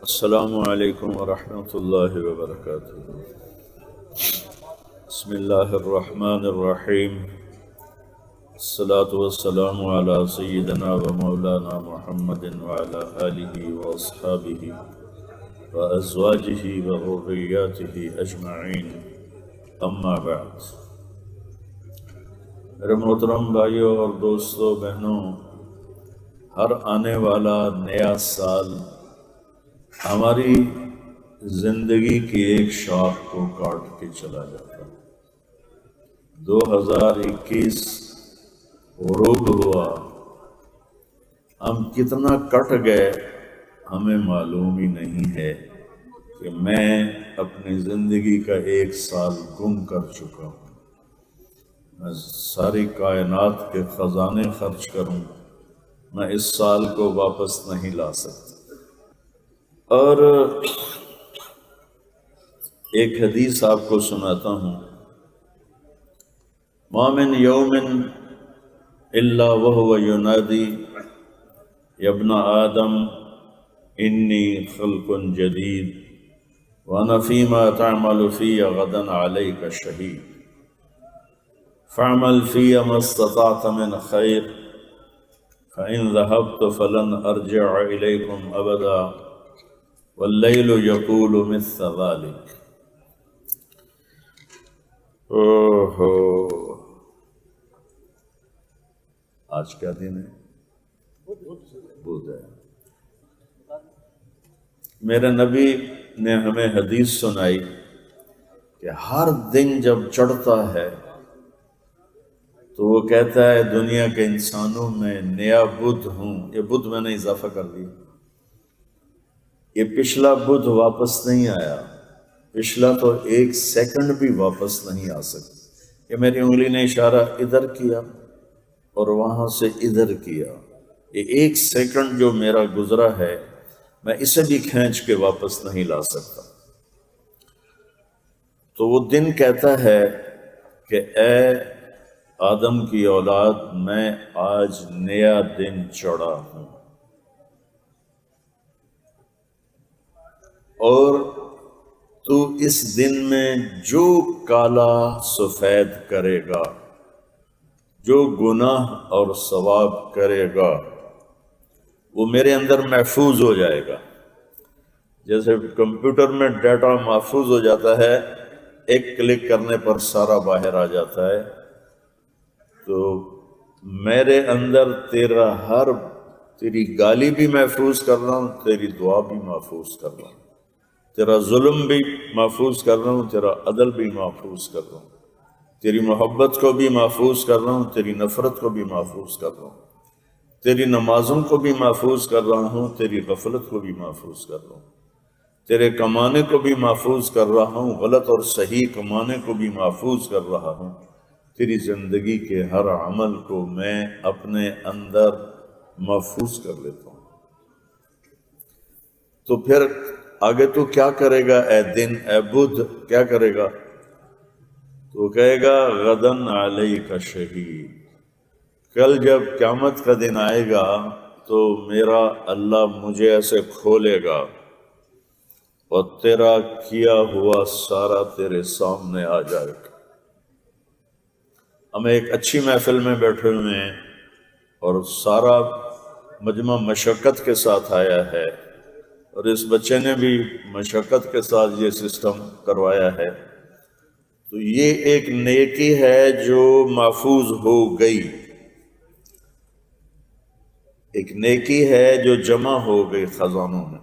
السلام علیکم ورحمۃ اللہ وبرکاتہ۔ بسم اللہ الرحمن الرحیم، الصلاة والسلام علی سیدنا و مولانا محمد وعلی آلہ واصحابہ وازواجہ وذریاتہ اجمعین، اما بعد۔ میرے محترم بھائیوں اور دوستوں بہنوں، ہر آنے والا نیا سال ہماری زندگی کی ایک شاخ کو کاٹ کے چلا جاتا ہے۔ 2021 غروب ہوا، ہم کتنا کٹ گئے ہمیں معلوم ہی نہیں ہے کہ میں اپنی زندگی کا ایک سال گم کر چکا ہوں۔ میں ساری کائنات کے خزانے خرچ کروں، میں اس سال کو واپس نہیں لا سکتا۔ اور ایک حدیث آپ کو سناتا ہوں، ما من یوم الا وهو ینادی یا ابن آدم انی خلق جدید وانا فیما تعمل فی غدا علیک شہید فاعمل فی ما استطعت من خیر فإن ذهبت فلن ارجع الیکم ابدا واللیل یقول مثل ذلک۔ آج کیا دن ہے؟ بدھ ہے۔ میرے نبی نے ہمیں حدیث سنائی کہ ہر دن جب چڑھتا ہے تو وہ کہتا ہے دنیا کے انسانوں میں نیا بدھ ہوں۔ یہ بدھ میں نے اضافہ کر دیا، یہ پچھلا بدھ واپس نہیں آیا، پچھلا تو ایک سیکنڈ بھی واپس نہیں آ سکتا۔ یہ میری انگلی نے اشارہ ادھر کیا اور وہاں سے ادھر کیا، یہ ایک سیکنڈ جو میرا گزرا ہے میں اسے بھی کھینچ کے واپس نہیں لا سکتا۔ تو وہ دن کہتا ہے کہ اے آدم کی اولاد، میں آج نیا دن چڑھا ہوں اور تو اس دن میں جو کالا سفید کرے گا، جو گناہ اور ثواب کرے گا، وہ میرے اندر محفوظ ہو جائے گا۔ جیسے کمپیوٹر میں ڈیٹا محفوظ ہو جاتا ہے، ایک کلک کرنے پر سارا باہر آ جاتا ہے، تو میرے اندر تیری گالی بھی محفوظ کر رہا ہوں، تیری دعا بھی محفوظ کر رہا ہوں، تیرا ظلم بھی محفوظ کر رہا ہوں، تیرا عدل بھی محفوظ کر رہا ہوں، تیری محبت کو بھی محفوظ کر رہا ہوں، تیری نفرت کو بھی محفوظ کر رہا ہوں، تیری نمازوں کو بھی محفوظ کر رہا ہوں، تیری غفلت کو بھی محفوظ کر رہا ہوں، تیرے کمانے کو بھی محفوظ کر رہا ہوں، غلط اور صحیح کمانے کو بھی محفوظ کر رہا ہوں، تیری زندگی کے ہر عمل کو میں اپنے اندر محفوظ کر لیتا ہوں۔ تو پھر آگے تو کیا کرے گا اے دن، اے بدھ کیا کرے گا؟ تو کہے گا غدن علیک شہید، کل جب قیامت کا دن آئے گا تو میرا اللہ مجھے ایسے کھولے گا اور تیرا کیا ہوا سارا تیرے سامنے آ جائے گا۔ ہم ایک اچھی محفل میں بیٹھے ہوئے ہیں اور سارا مجمع مشقت کے ساتھ آیا ہے، اور اس بچے نے بھی مشقت کے ساتھ یہ سسٹم کروایا ہے، تو یہ ایک نیکی ہے جو محفوظ ہو گئی، ایک نیکی ہے جو جمع ہو گئی خزانوں میں۔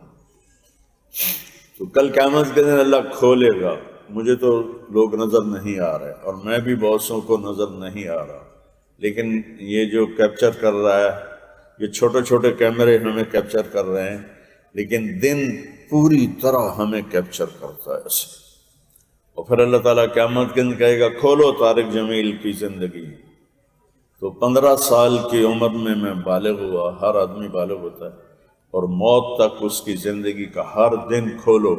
تو کل قیامت کے دن اللہ کھولے گا، مجھے تو لوگ نظر نہیں آ رہے اور میں بھی بہتوں کو نظر نہیں آ رہا، لیکن یہ جو کیپچر کر رہا ہے، یہ چھوٹے چھوٹے کیمرے ہمیں کیپچر کر رہے ہیں، لیکن دن پوری طرح ہمیں کیپچر کرتا ہے اسے۔ اور پھر اللہ تعالیٰ قیامت کے دن کہے گا کھولو طارق جمیل کی زندگی۔ تو 15 سال کی عمر میں بالغ ہوا، ہر آدمی بالغ ہوتا ہے، اور موت تک اس کی زندگی کا ہر دن کھولو۔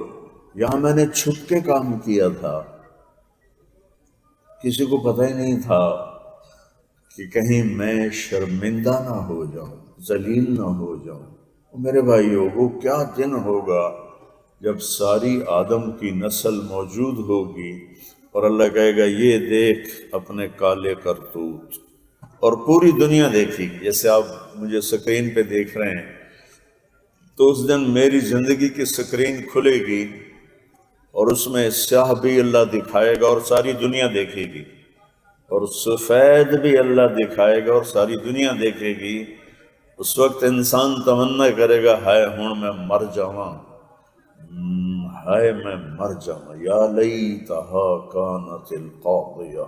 یہاں میں نے چھپ کے کام کیا تھا، کسی کو پتہ ہی نہیں تھا کہ کہیں میں شرمندہ نہ ہو جاؤں، ذلیل نہ ہو جاؤں۔ میرے بھائیو، وہ کیا دن ہوگا جب ساری آدم کی نسل موجود ہوگی اور اللہ کہے گا یہ دیکھ اپنے کالے کرتوت، اور پوری دنیا دیکھے گی، جیسے آپ مجھے سکرین پہ دیکھ رہے ہیں، تو اس دن میری زندگی کی سکرین کھلے گی اور اس میں سیاہ بھی اللہ دکھائے گا اور ساری دنیا دیکھے گی، اور سفید بھی اللہ دکھائے گا اور ساری دنیا دیکھے گی۔ اس وقت انسان تمنا کرے گا ہائے ہوں میں مر جاواں، ہائے میں مر جاواں، یا لیتہا کانت القاضیہ،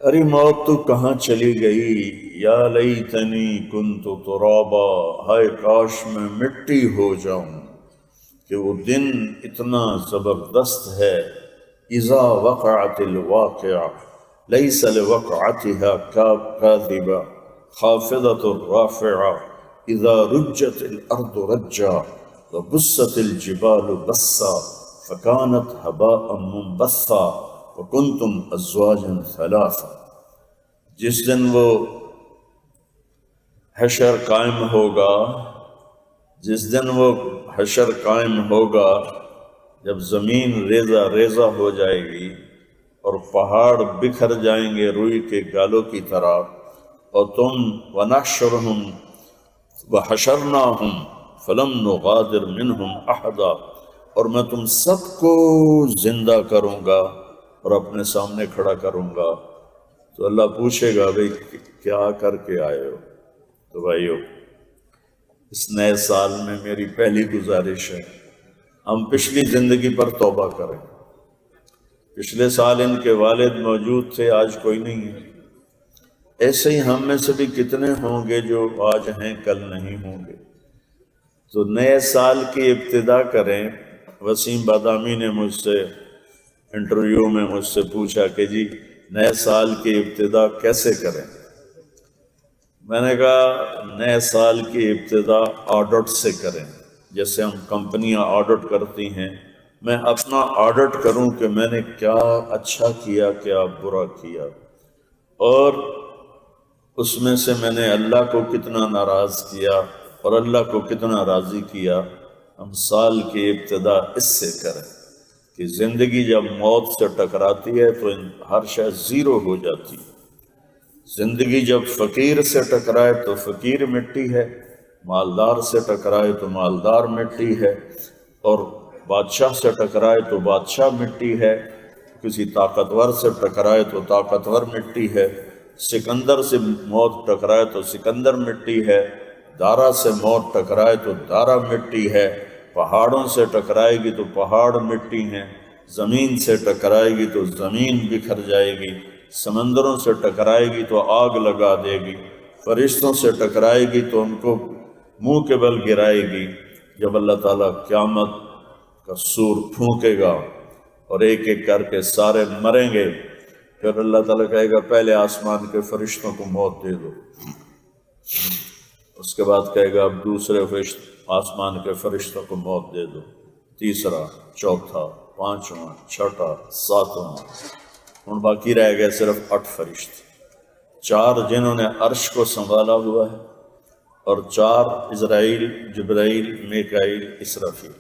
ارے موت تو کہاں چلی گئی، یا لیتنی کنت ترابا، ہائے کاش میں مٹی ہو جاؤں۔ کہ وہ دن اتنا زبردست ہے، اذا وقعت الواقعہ لیس لوقعتها کاذبہ خافضۃ رافعہ، اذا رجت الارض رجا وبست الجبال بسا فکانت ہباء منبثا وکنتم ازواجا ثلاثا۔ جس دن وہ حشر قائم ہوگا، جس دن وہ حشر قائم ہوگا، جب زمین ریزہ ریزہ ہو جائے گی اور پہاڑ بکھر جائیں گے روئی کے گالوں کی طرح، اور تم وَنَحْشُرُهُمْ وَحَشَرْنَاهُمْ فَلَمْ نُغَادِرْ مِنْهُمْ أَحَدًا، اور میں تم سب کو زندہ کروں گا اور اپنے سامنے کھڑا کروں گا، تو اللہ پوچھے گا بھئی کیا کر کے آئے ہو؟ تو بھائیو، اس نئے سال میں میری پہلی گزارش ہے ہم پچھلی زندگی پر توبہ کریں۔ پچھلے سال ان کے والد موجود تھے، آج کوئی نہیں ہے، ایسے ہی ہم میں سے بھی کتنے ہوں گے جو آج ہیں کل نہیں ہوں گے۔ تو نئے سال کی ابتدا کریں۔ وسیم بادامی نے مجھ سے انٹرویو میں مجھ سے پوچھا کہ جی نئے سال کی ابتدا کیسے کریں؟ میں نے کہا نئے سال کی ابتدا آڈٹ سے کریں، جیسے ہم کمپنیاں آڈٹ کرتی ہیں، میں اپنا آڈٹ کروں کہ میں نے کیا اچھا کیا کیا برا کیا، اور اس میں سے میں نے اللہ کو کتنا ناراض کیا اور اللہ کو کتنا راضی کیا۔ ہم سال کی ابتدا اس سے کریں کہ زندگی جب موت سے ٹکراتی ہے تو ہر شے زیرو ہو جاتی ہے۔ زندگی جب فقیر سے ٹکرائے تو فقیر مٹی ہے، مالدار سے ٹکرائے تو مالدار مٹی ہے، اور بادشاہ سے ٹکرائے تو بادشاہ مٹی ہے، کسی طاقتور سے ٹکرائے تو طاقتور مٹی ہے، سکندر سے موت ٹکرائے تو سکندر مٹی ہے، دارا سے موت ٹکرائے تو دارا مٹی ہے، پہاڑوں سے ٹکرائے گی تو پہاڑ مٹی ہیں، زمین سے ٹکرائے گی تو زمین بکھر جائے گی، سمندروں سے ٹکرائے گی تو آگ لگا دے گی، فرشتوں سے ٹکرائے گی تو ان کو منہ کے بل گرائے گی۔ جب اللہ تعالیٰ قیامت کا سور پھونکے گا اور ایک ایک کر کے سارے مریں گے، پھر اللہ تعالیٰ کہے گا پہلے آسمان کے فرشتوں کو موت دے دو، اس کے بعد کہے گا اب دوسرے آسمان کے فرشتوں کو موت دے دو، تیسرا، چوتھا، پانچواں، چھٹا، ساتواں، ہن باقی رہ گئے صرف 8 فرشتے، 4 جنہوں نے عرش کو سنبھالا ہوا ہے، اور 4 عزرائیل، جبرائیل، میکائیل، اسرافیل۔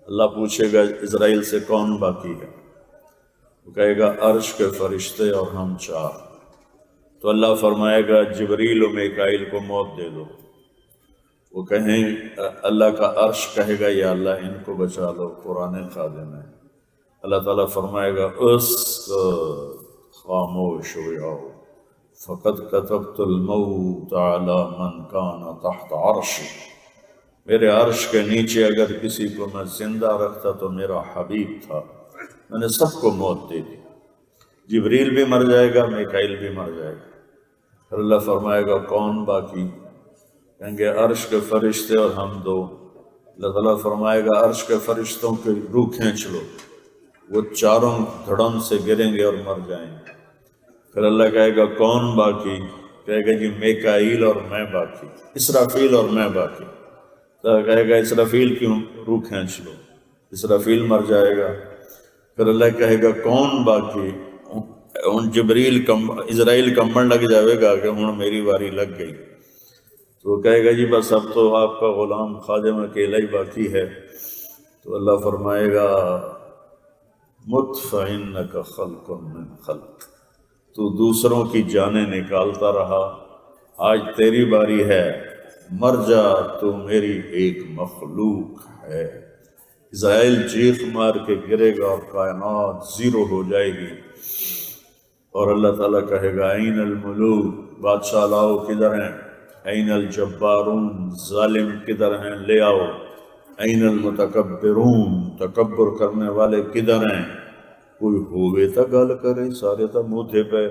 اللہ پوچھے گا اسرائیل سے کون باقی ہے؟ وہ کہے گا عرش کے فرشتے اور ہم 4۔ تو اللہ فرمائے گا جبریل و میکائیل کو موت دے دو۔ وہ کہیں اللہ کا عرش کہے گا یا اللہ ان کو بچا لو، قرآن خادم ہے۔ اللہ تعالیٰ فرمائے گا اس خاموش ہو جاؤ، فقد كتبت الموت على من كان تحت عرشی، میرے عرش کے نیچے اگر کسی کو میں زندہ رکھتا تو میرا حبیب تھا، میں نے سب کو موت دے دی، جبریل بھی مر جائے گا، میکائیل بھی مر جائے گا۔ پھر اللہ فرمائے گا کون باقی؟ کہیں گے عرش کے فرشتے اور ہم 2۔ اللہ تعالیٰ فرمائے گا عرش کے فرشتوں کی روح کھینچ لو، وہ چاروں دھڑم سے گریں گے اور مر جائیں گے۔ پھر اللہ کہے گا کون باقی؟ کہے گا جی میکائیل اور میں باقی، اسرافیل اور میں باقی۔ تو کہے گا اسرافیل کی روح کھینچ لو، اسرافیل مر جائے گا۔ پھر اللہ کہے گا کون باقی؟ ان جبریل اسرائیل کمبن لگ جائے گا کہ ہوں میری واری لگ گئی۔ تو وہ کہے گا جی بس اب تو آپ کا غلام خادم اکیلا ہی باقی ہے۔ تو اللہ فرمائے گا مت فإنک خلق من خلق، تو دوسروں کی جانیں نکالتا رہا، آج تیری باری ہے، مر جا، تو میری ایک مخلوق ہے۔ اسرائیل چیخ مار کے گرے گا اور کائنات زیرو ہو جائے گی، اور اللہ تعالیٰ کہے گا این الملوک، بادشاہ لاؤ، کدھر ہیں؟ این الجبارون، ظالم کدھر ہیں؟ لے آؤ۔ این المتکبرون، تکبر کرنے والے کدھر ہیں؟ کوئی ہوئے تا گل کرے، سارے تا منہ تھے پہ۔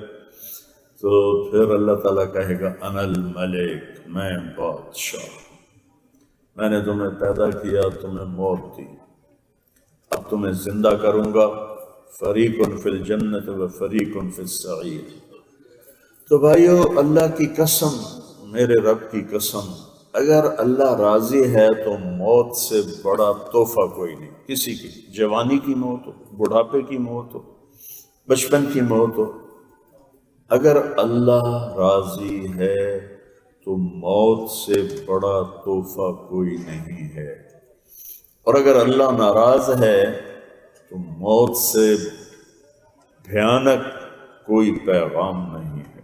تو پھر اللہ تعالیٰ کہے گا انا الملک، میں بادشاہ، میں نے تمہیں پیدا کیا، تمہیں موت دی، اب تمہیں زندہ کروں گا، فریق فی الجنت و فریق فی السعیر۔ تو بھائیو، اللہ کی قسم، میرے رب کی قسم، اگر اللہ راضی ہے تو موت سے بڑا تحفہ کوئی نہیں کسی کی۔ جوانی کی موت ہو، بڑھاپے کی موت ہو، بچپن کی موت ہو، اگر اللہ راضی ہے تو موت سے بڑا تحفہ کوئی نہیں ہے، اور اگر اللہ ناراض ہے تو موت سے بھیانک کوئی پیغام نہیں ہے۔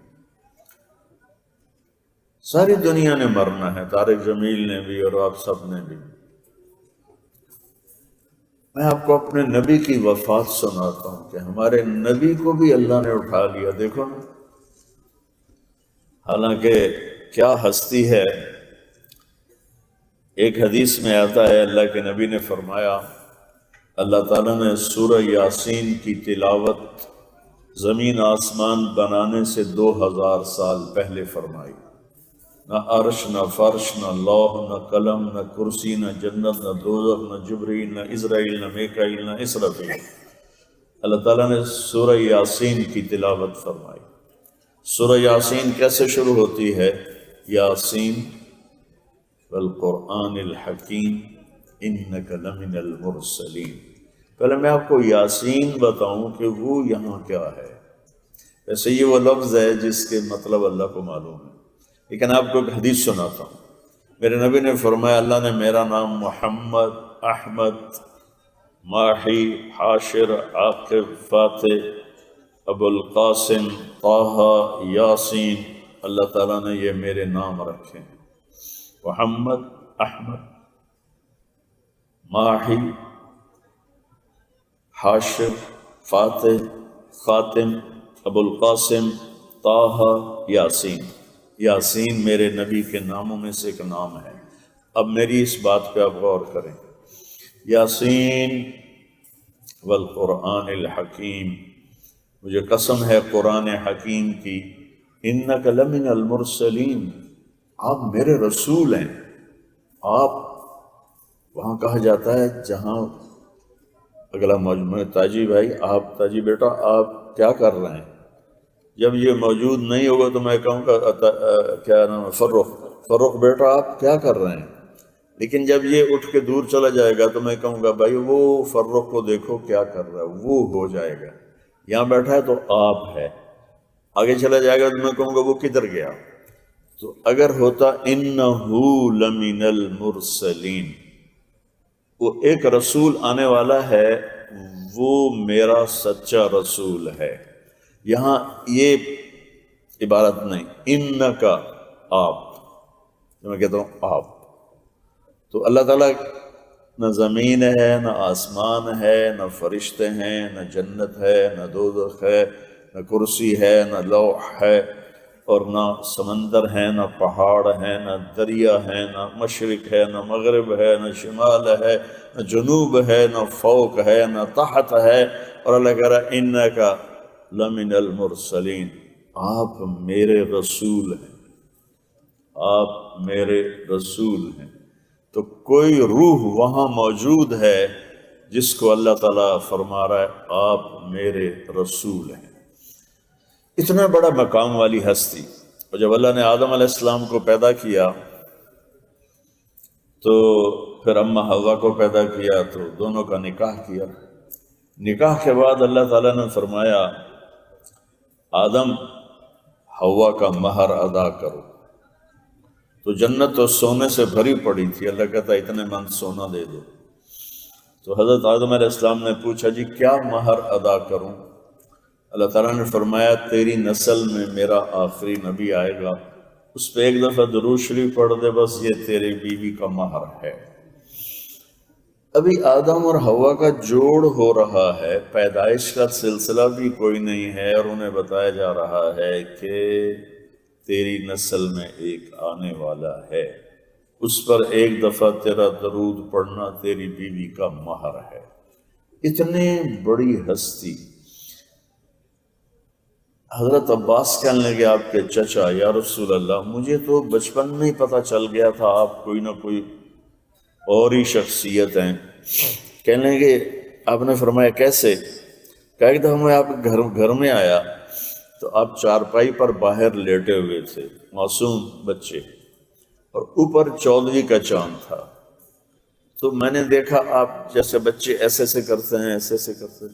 ساری دنیا نے مرنا ہے، طارق جمیل نے بھی اور آپ سب نے بھی۔ میں آپ کو اپنے نبی کی وفات سناتا ہوں کہ ہمارے نبی کو بھی اللہ نے اٹھا لیا، دیکھو نا، حالانکہ کیا ہستی ہے۔ ایک حدیث میں آتا ہے، اللہ کے نبی نے فرمایا، اللہ تعالیٰ نے سورہ یاسین کی تلاوت زمین آسمان بنانے سے 2000 سال پہلے فرمائی۔ نہ عرش، نہ فرش، نہ لوح، نہ قلم، نہ کرسی، نہ جنت، نہ دوزخ، نہ جبریل، نہ اسرائیل، نہ میکائیل، نہ اسرافیل۔ اللہ تعالیٰ نے سورہ یاسین کی تلاوت فرمائی۔ سورہ یاسین کیسے شروع ہوتی ہے؟ یاسین والقرآن الحکیم انک لمن المرسلین۔ پہلے میں آپ کو یاسین بتاؤں کہ وہ یہاں کیا ہے۔ ویسے یہ وہ لفظ ہے جس کے مطلب اللہ کو معلوم ہے، لیکن آپ کو ایک حدیث سناتا ہوں۔ میرے نبی نے فرمایا، اللہ نے میرا نام محمد، احمد، ماحی، حاشر، عاقب، فاتح، ابو القاسم، طہ، یاسین، اللہ تعالیٰ نے یہ میرے نام رکھے ہیں، محمد، احمد، ماحی، حاشر، فاتح، خاتم، ابو القاسم، طہ، یاسین۔ یاسین میرے نبی کے ناموں میں سے ایک نام ہے۔ اب میری اس بات پہ آپ غور کریں، یاسین والقرآن الحکیم، مجھے قسم ہے قرآن حکیم کی، انک لمن المرسلین، آپ میرے رسول ہیں۔ آپ، وہاں کہا جاتا ہے جہاں اگلا مجموعہ، تاجی بھائی، آپ، تاجی بیٹا، آپ کیا کر رہے ہیں؟ جب یہ موجود نہیں ہوگا تو میں کہوں گا کیا نام ہے، فرخ بیٹا آپ کیا کر رہے ہیں؟ لیکن جب یہ اٹھ کے دور چلا جائے گا تو میں کہوں گا بھائی وہ فرخ کو دیکھو کیا کر رہا ہے، وہ ہو جائے گا۔ یہاں بیٹھا ہے تو آپ ہے، آگے چلا جائے گا تو میں کہوں گا وہ کدھر گیا۔ تو اگر ہوتا انہو لمن المرسلین، وہ ایک رسول آنے والا ہے، وہ میرا سچا رسول ہے۔ یہاں یہ عبارت نہیں، انکا، آپ، میں کہتا ہوں آپ، تو اللہ تعالیٰ نہ زمین ہے، نہ آسمان ہے، نہ فرشتے ہیں، نہ جنت ہے، نہ دوزخ ہے، نہ کرسی ہے، نہ لوح ہے، اور نہ سمندر ہے، نہ پہاڑ ہے، نہ دریا ہے، نہ مشرق ہے، نہ مغرب ہے، نہ شمال ہے، نہ جنوب ہے، نہ فوق ہے، نہ تحت ہے، اور اللہ کہہ رہا انکا لمن المرسلین، آپ میرے رسول ہیں، آپ میرے رسول ہیں۔ تو کوئی روح وہاں موجود ہے جس کو اللہ تعالیٰ فرما رہا ہے آپ میرے رسول ہیں۔ اتنا بڑا مقام والی ہستی، اور جب اللہ نے آدم علیہ السلام کو پیدا کیا تو پھر اماں حوا کو پیدا کیا، تو دونوں کا نکاح کیا۔ نکاح کے بعد اللہ تعالیٰ نے فرمایا آدم، حوا کا مہر ادا کرو۔ تو جنت تو سونے سے بھری پڑی تھی، اللہ کہتا اتنے من سونا دے دو۔ تو حضرت آدم علیہ السلام نے پوچھا جی کیا مہر ادا کروں؟ اللہ تعالیٰ نے فرمایا تیری نسل میں میرا آخری نبی آئے گا، اس پہ ایک دفعہ درود شریف پڑھ دے، بس یہ تیری بیوی کا مہر ہے۔ ابھی آدم اور حوا کا جوڑ ہو رہا ہے، پیدائش کا سلسلہ بھی کوئی نہیں ہے، اور انہیں بتایا جا رہا ہے کہ تیری نسل میں ایک آنے والا ہے، اس پر ایک دفعہ تیرا درود پڑھنا تیری بیوی کا مہر ہے۔ اتنی بڑی ہستی۔ حضرت عباس کہنے لگے آپ کے چچا یا رسول اللہ مجھے تو بچپن میں ہی پتہ چل گیا تھا آپ کوئی نہ کوئی اور ہی شخصیت ہیں۔ کہنے لگے آپ نے فرمایا کیسے؟ کہا ایک دفعہ میں آپ گھر میں آیا تو آپ چارپائی پر باہر لیٹے ہوئے تھے، معصوم بچے، اور اوپر 14ویں کا چاند تھا، تو میں نے دیکھا آپ جیسے بچے ایسے ایسے کرتے ہیں، ایسے ایسے کرتے ہیں،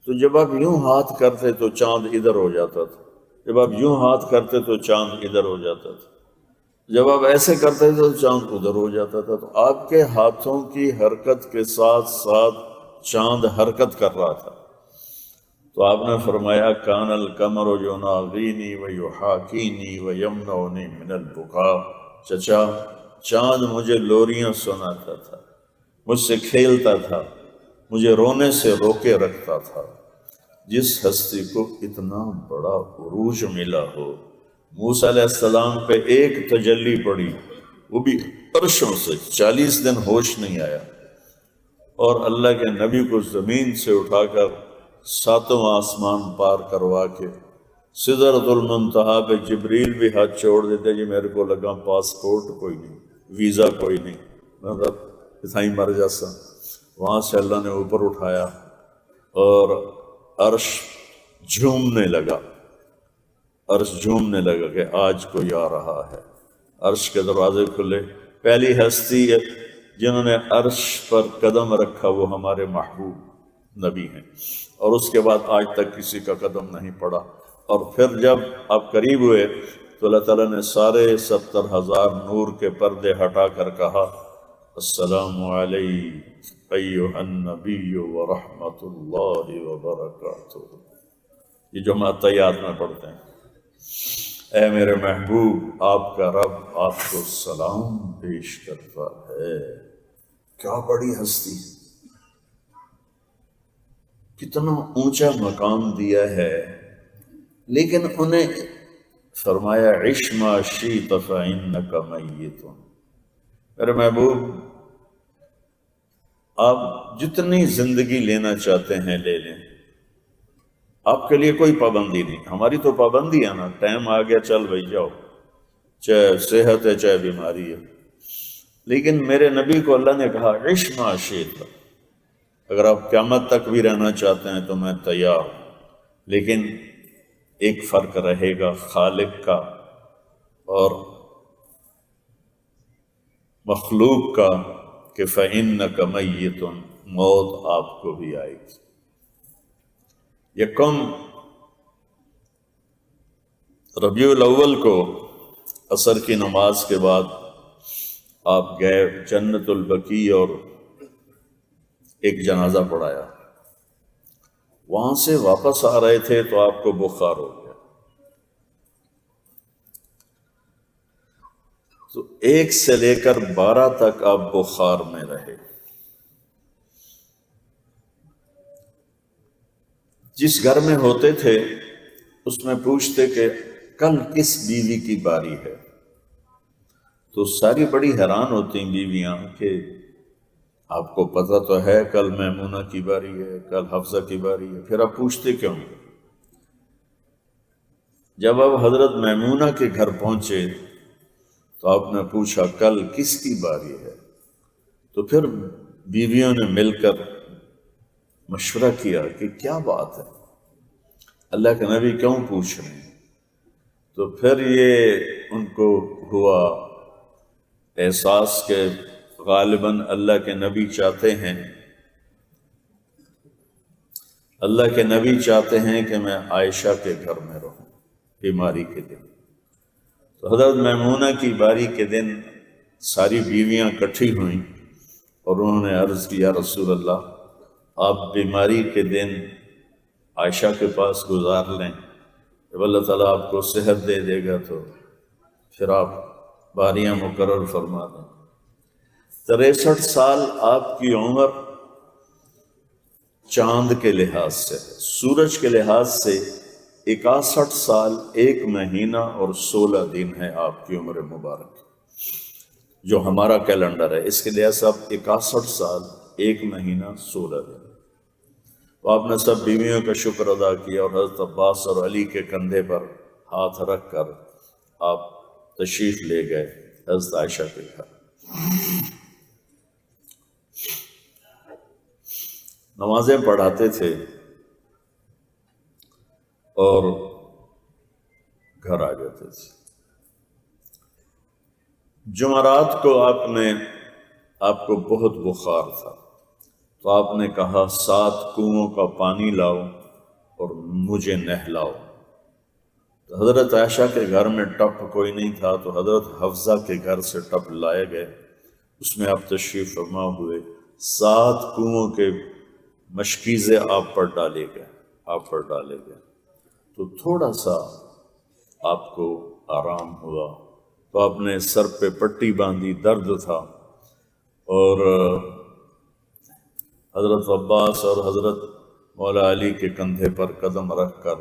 تو جب آپ یوں ہاتھ کرتے تو چاند ادھر ہو جاتا تھا، جب آپ یوں ہاتھ کرتے تو چاند ادھر ہو جاتا تھا، جب آپ ایسے کرتے تھے تو چاند ادھر ہو جاتا تھا۔ تو آپ کے ہاتھوں کی حرکت کے ساتھ ساتھ چاند حرکت کر رہا تھا۔ تو آپ نے فرمایا کان القمر یناغینی ویحاکینی ویمنعنی من البکاء، چچا چاند مجھے لوریاں سناتا تھا، مجھ سے کھیلتا تھا، مجھے رونے سے روکے رکھتا تھا۔ جس ہستی کو اتنا بڑا عروج ملا ہو، موسیٰ علیہ السلام پہ ایک تجلی پڑی، وہ بھی عرشوں سے، 40 دن ہوش نہیں آیا، اور اللہ کے نبی کو زمین سے اٹھا کر 7واں آسمان پار کروا کے سدرۃ المنتہا پہ جبریل بھی ہاتھ چھوڑ دیتے جی میرے کو لگا پاسپورٹ کوئی نہیں، ویزا کوئی نہیں، مطلب اتھائی مر جاسا۔ وہاں سے اللہ نے اوپر اٹھایا اور عرش جھومنے لگا، عرش جھومنے لگا کہ آج کوئی آ رہا ہے۔ عرش کے دروازے کھلے، پہلی ہستی جنہوں نے عرش پر قدم رکھا وہ ہمارے محبوب نبی ہیں، اور اس کے بعد آج تک کسی کا قدم نہیں پڑا۔ اور پھر جب آپ قریب ہوئے تو اللہ تعالیٰ نے سارے 70,000 نور کے پردے ہٹا کر کہا السلام علیک ایھا النبی ورحمۃ اللہ وبرکاتہ۔ یہ جو ہم عطیات میں پڑھتے ہیں، اے میرے محبوب آپ کا رب آپ کو سلام پیش کرتا ہے۔ کیا بڑی ہستی، کتنا اونچا مقام دیا ہے، لیکن انہیں فرمایا عش ما شئت فإنک میت۔ میرے محبوب آپ جتنی زندگی لینا چاہتے ہیں لے لیں، آپ کے لیے کوئی پابندی نہیں، ہماری تو پابندی ہے نا، ٹائم آ گیا چل بھائی جاؤ، چاہے صحت ہے چاہے بیماری ہے۔ لیکن میرے نبی کو اللہ نے کہا عش ما شئت، اگر آپ قیامت تک بھی رہنا چاہتے ہیں تو میں تیار ہوں، لیکن ایک فرق رہے گا خالق کا اور مخلوق کا کہ فإنک میت، موت آپ کو بھی آئے گی۔ یکم ربیع الاول کو عصر کی نماز کے بعد آپ گئے جنت البقیع اور ایک جنازہ پڑھایا، وہاں سے واپس آ رہے تھے تو آپ کو بخار ہو گیا، تو 1 سے لے کر 12 تک آپ بخار میں رہے۔ جس گھر میں ہوتے تھے اس میں پوچھتے کہ کل کس بیوی کی باری ہے، تو ساری بڑی حیران ہوتی ہیں بیویاں کہ آپ کو پتہ تو ہے کل میمونہ کی باری ہے، کل حفصہ کی باری ہے، پھر آپ پوچھتے کیوں؟ جب آپ حضرت میمونہ کے گھر پہنچے تو آپ نے پوچھا کل کس کی باری ہے، تو پھر بیویوں نے مل کر مشورہ کیا کہ کیا بات ہے، اللہ کے نبی کیوں پوچھ رہے ہیں؟ تو پھر یہ ان کو ہوا احساس کہ غالباً اللہ کے نبی چاہتے ہیں، اللہ کے نبی چاہتے ہیں کہ میں عائشہ کے گھر میں رہوں بیماری کے دن۔ تو حضرت میمونہ کی باری کے دن ساری بیویاں اکٹھی ہوئیں اور انہوں نے عرض کیا رسول اللہ آپ بیماری کے دن عائشہ کے پاس گزار لیں، جب اللہ تعالیٰ آپ کو صحت دے دے گا تو پھر آپ باریاں مقرر فرما دیں۔ 63 سال آپ کی عمر چاند کے لحاظ سے، سورج کے لحاظ سے 61 سال 1 مہینہ اور 16 دن ہے آپ کی عمر مبارک، جو ہمارا کیلنڈر ہے اس کے لحاظ سے آپ 61 سال 1 مہینہ 16 دن۔ تو آپ نے سب بیویوں کا شکر ادا کیا اور حضرت عباس اور علی کے کندھے پر ہاتھ رکھ کر آپ تشریف لے گئے حضرت عائشہ کے گھر۔ نمازیں پڑھاتے تھے اور گھر آ جاتے تھے۔ جمعرات کو آپ کو بہت بخار تھا، تو آپ نے کہا 7 کنوؤں کا پانی لاؤ اور مجھے نہلاؤ۔ تو حضرت عائشہ کے گھر میں ٹپ کوئی نہیں تھا، تو حضرت حفصہ کے گھر سے ٹپ لائے گئے، اس میں آپ تشریف فرما ہوئے، 7 کنوؤں کے مشکیزے آپ پر ڈالے گئے تو تھوڑا سا آپ کو آرام ہوا، تو آپ نے سر پہ پٹی باندھی، درد تھا، اور حضرت عباس اور حضرت مولا علی کے کندھے پر قدم رکھ کر،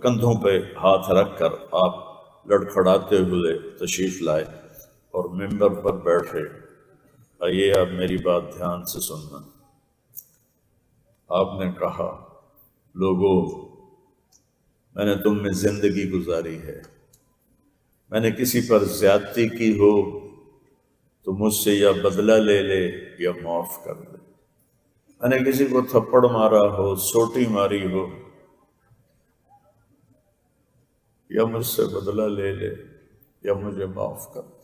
کندھوں پہ ہاتھ رکھ کر آپ لڑکھڑاتے ہوئے تشریف لائے اور ممبر پر بیٹھے۔ آئیے آپ میری بات دھیان سے سننا۔ آپ نے کہا، لوگوں، میں نے تم میں زندگی گزاری ہے، میں نے کسی پر زیادتی کی ہو تو مجھ سے یا بدلہ لے لے یا معاف کر دے، میں نے کسی کو تھپڑ مارا ہو، سوٹی ماری ہو، یا مجھ سے بدلہ لے لے یا مجھے معاف کر دے،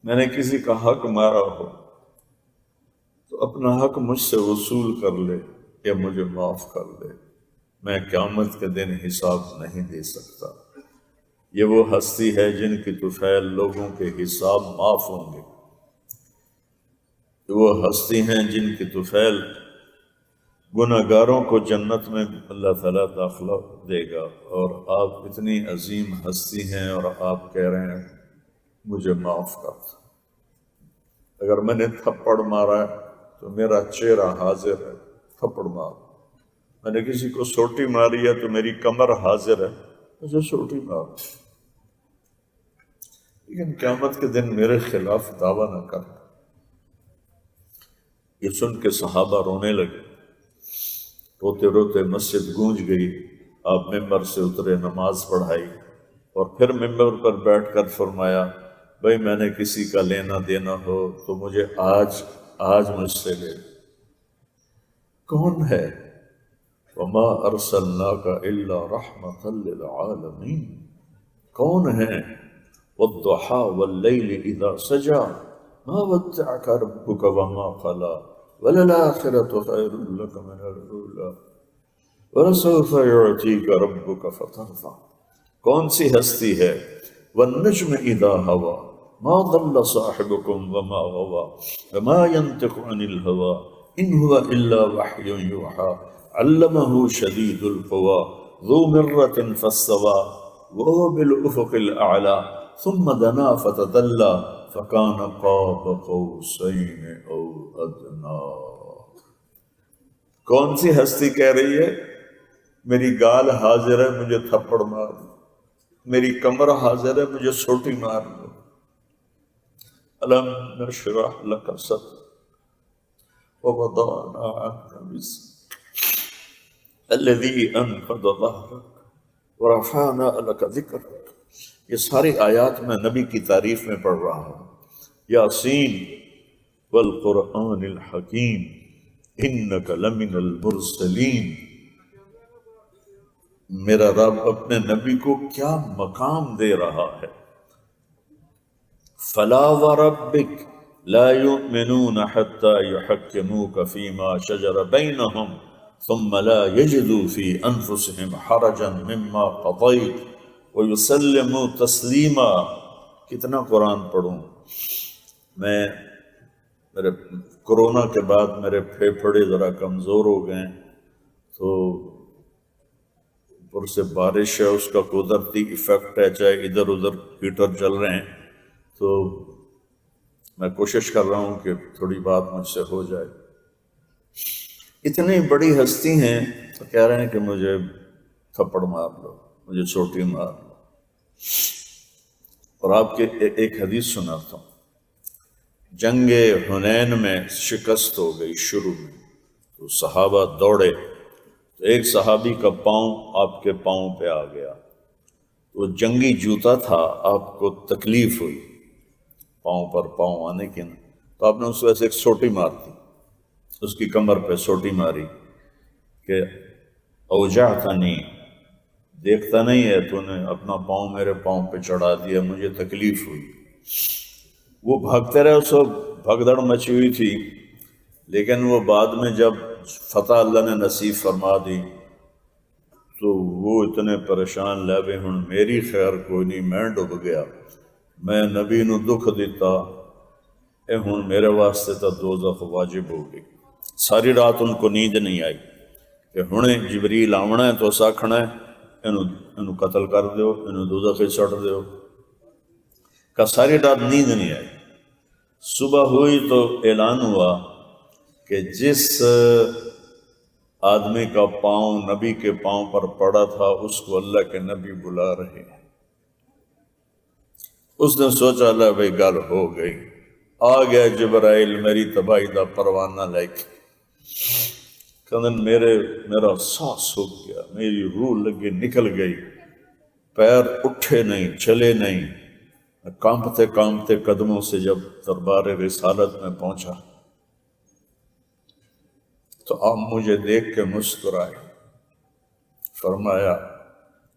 میں نے کسی کا حق مارا ہو تو اپنا حق مجھ سے وصول کر لے یا مجھے معاف کر دے، میں قیامت کے دن حساب نہیں دے سکتا۔ یہ وہ ہستی ہے جن کی طفیل لوگوں کے حساب معاف ہوں گے، وہ ہستی ہیں جن کی طفیل گناہگاروں کو جنت میں اللہ تعالیٰ داخلہ دے گا، اور آپ اتنی عظیم ہستی ہیں اور آپ کہہ رہے ہیں مجھے معاف کر دو۔ اگر میں نے تھپڑ مارا ہے تو میرا چہرہ حاضر ہے، تھپڑ مار۔ میں نے کسی کو سوٹی ماری ہے تو میری کمر حاضر ہے، مجھے سوٹی مار، لیکن قیامت کے دن میرے خلاف دعویٰ نہ کر۔ یہ سن کے صحابہ رونے لگے، روتے روتے مسجد گونج گئی، آپ ممبر سے اترے، نماز پڑھائی، اور پھر ممبر پر بیٹھ کر فرمایا، بھئی میں نے کسی کا لینا دینا ہو تو مجھے آج مجھ سے لے۔ کون ہے؟ وما ارسلناک الا رحمۃ للعالمین، کون ہے؟ والضحی واللیل اذا سجا ما ودعک ربک وما قلی وللآخرۃ خیر لک من الاولی ولسوف یعطیک ربک فترضی۔ کون سی ہستی ہے؟ والنجم اذا ہوا ما ضل صاحبکم وما غوی وما ینطق عن الہوی ان هو الا وحی یوحی علمہ شدید القوی ذو مرۃ فاستوی وهو بالافق الاعلی ثم دنا فتدلی فکان قاب قوسین او ادنی۔ کون سی ہستی کہہ رہی ہے میری گال حاضر ہے، مجھے تھپڑ مار دو، میری کمر حاضر ہے، مجھے سوٹی مار دو۔ الم نشرح لک صدرک ووضعنا عنک وزرک الذی انقض ظہرک ورفعنا لک ذکرک۔ یہ ساری آیات میں نبی کی تعریف میں پڑھ رہا ہوں۔ یاسین والقرآن الحکیم انک لمن المرسلین۔ میرا رب اپنے نبی کو کیا مقام دے رہا ہے۔ فلا وربک لا یؤمنون حتی یحکموک فیما شجر بینہم ثم لا یجدوا فی انفسہم حرجا مما قضیت ویسلموا تسلیما۔ کتنا قرآن پڑھوں میں میرے کورونا کے بعد میرے پھیپھڑے ذرا کمزور ہو گئے ہیں، تو اوپر سے بارش ہے، اس کا قدرتی ایفیکٹ ہے، چاہے ادھر ادھر ہیٹر چل رہے ہیں، تو میں کوشش کر رہا ہوں کہ تھوڑی بات مجھ سے ہو جائے۔ اتنی بڑی ہستی ہیں تو کہہ رہے ہیں کہ مجھے تھپڑ مار لو، مجھے چوٹی مار لو۔ اور آپ کے ایک حدیث سناتا ہوں۔ جنگ حنین میں شکست ہو گئی شروع میں، تو صحابہ دوڑے، تو ایک صحابی کا پاؤں آپ کے پاؤں پہ آ گیا، وہ جنگی جوتا تھا، آپ کو تکلیف ہوئی پاؤں پر پاؤں آنے کی نا، تو آپ نے اس وجہ سے ایک سوٹی مار دی، اس کی کمر پہ سوٹی ماری کہ اوجعتنی، دیکھتا نہیں ہے تو نے اپنا پاؤں میرے پاؤں پہ چڑھا دیا، مجھے تکلیف ہوئی۔ وہ بھاگتے رہے، اس وقت بھگدڑ مچی ہوئی تھی، لیکن وہ بعد میں جب فتح اللہ نے نصیب فرما دی تو وہ اتنے پریشان لے بھی ہن میری خیر کوئی نہیں، میں ڈب گیا، میں نبی نو دکھ دیتا، اے ہن میرے واسطے تو دوزخ واجب ہو گئی۔ ساری رات ان کو نیند نہیں آئی کہ ہنے جبریل آونا ہے تو اس آکھنا ہے انہوں قتل کر دیو، انہوں دوزخ چڑھ دیو، کہ ساری رات نیند نہیں آئی۔ صبح ہوئی تو اعلان ہوا کہ جس آدمی کا پاؤں نبی کے پاؤں پر پڑا تھا اس کو اللہ کے نبی بلا رہے ہیں۔ اس نے سوچا اللہ بھائی گل ہو گئی، آ گیا جبرائیل میری تباہی دا پروانہ لے کے، کہنے میرا سانس ہو گیا، میری روح لگی نکل گئی، پیر اٹھے نہیں چلے نہیں، کانپتے کانپتے قدموں سے جب دربار رسالت میں پہنچا تو آپ مجھے دیکھ کے مسکرائے، فرمایا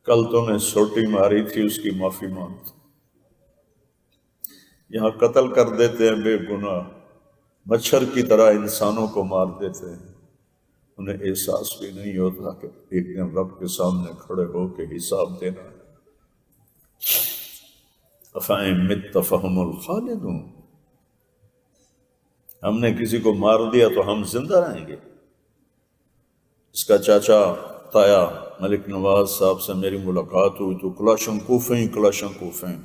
کل تو نے سوٹی ماری تھی اس کی معافی مانگتا، یہاں قتل کر دیتے ہیں بے گناہ، مچھر کی طرح انسانوں کو مار دیتے ہیں، انہیں احساس بھی نہیں ہوتا کہ ایک دن رب کے سامنے کھڑے ہو کے حساب دینا۔ افَإِن مِتَّ فَهُمُ الْخَالِدُونَ، ہم نے کسی کو مار دیا تو ہم زندہ رہیں گے۔ اس کا چاچا تایا ملک نواز صاحب سے میری ملاقات ہوئی تو کلاشنکوفیں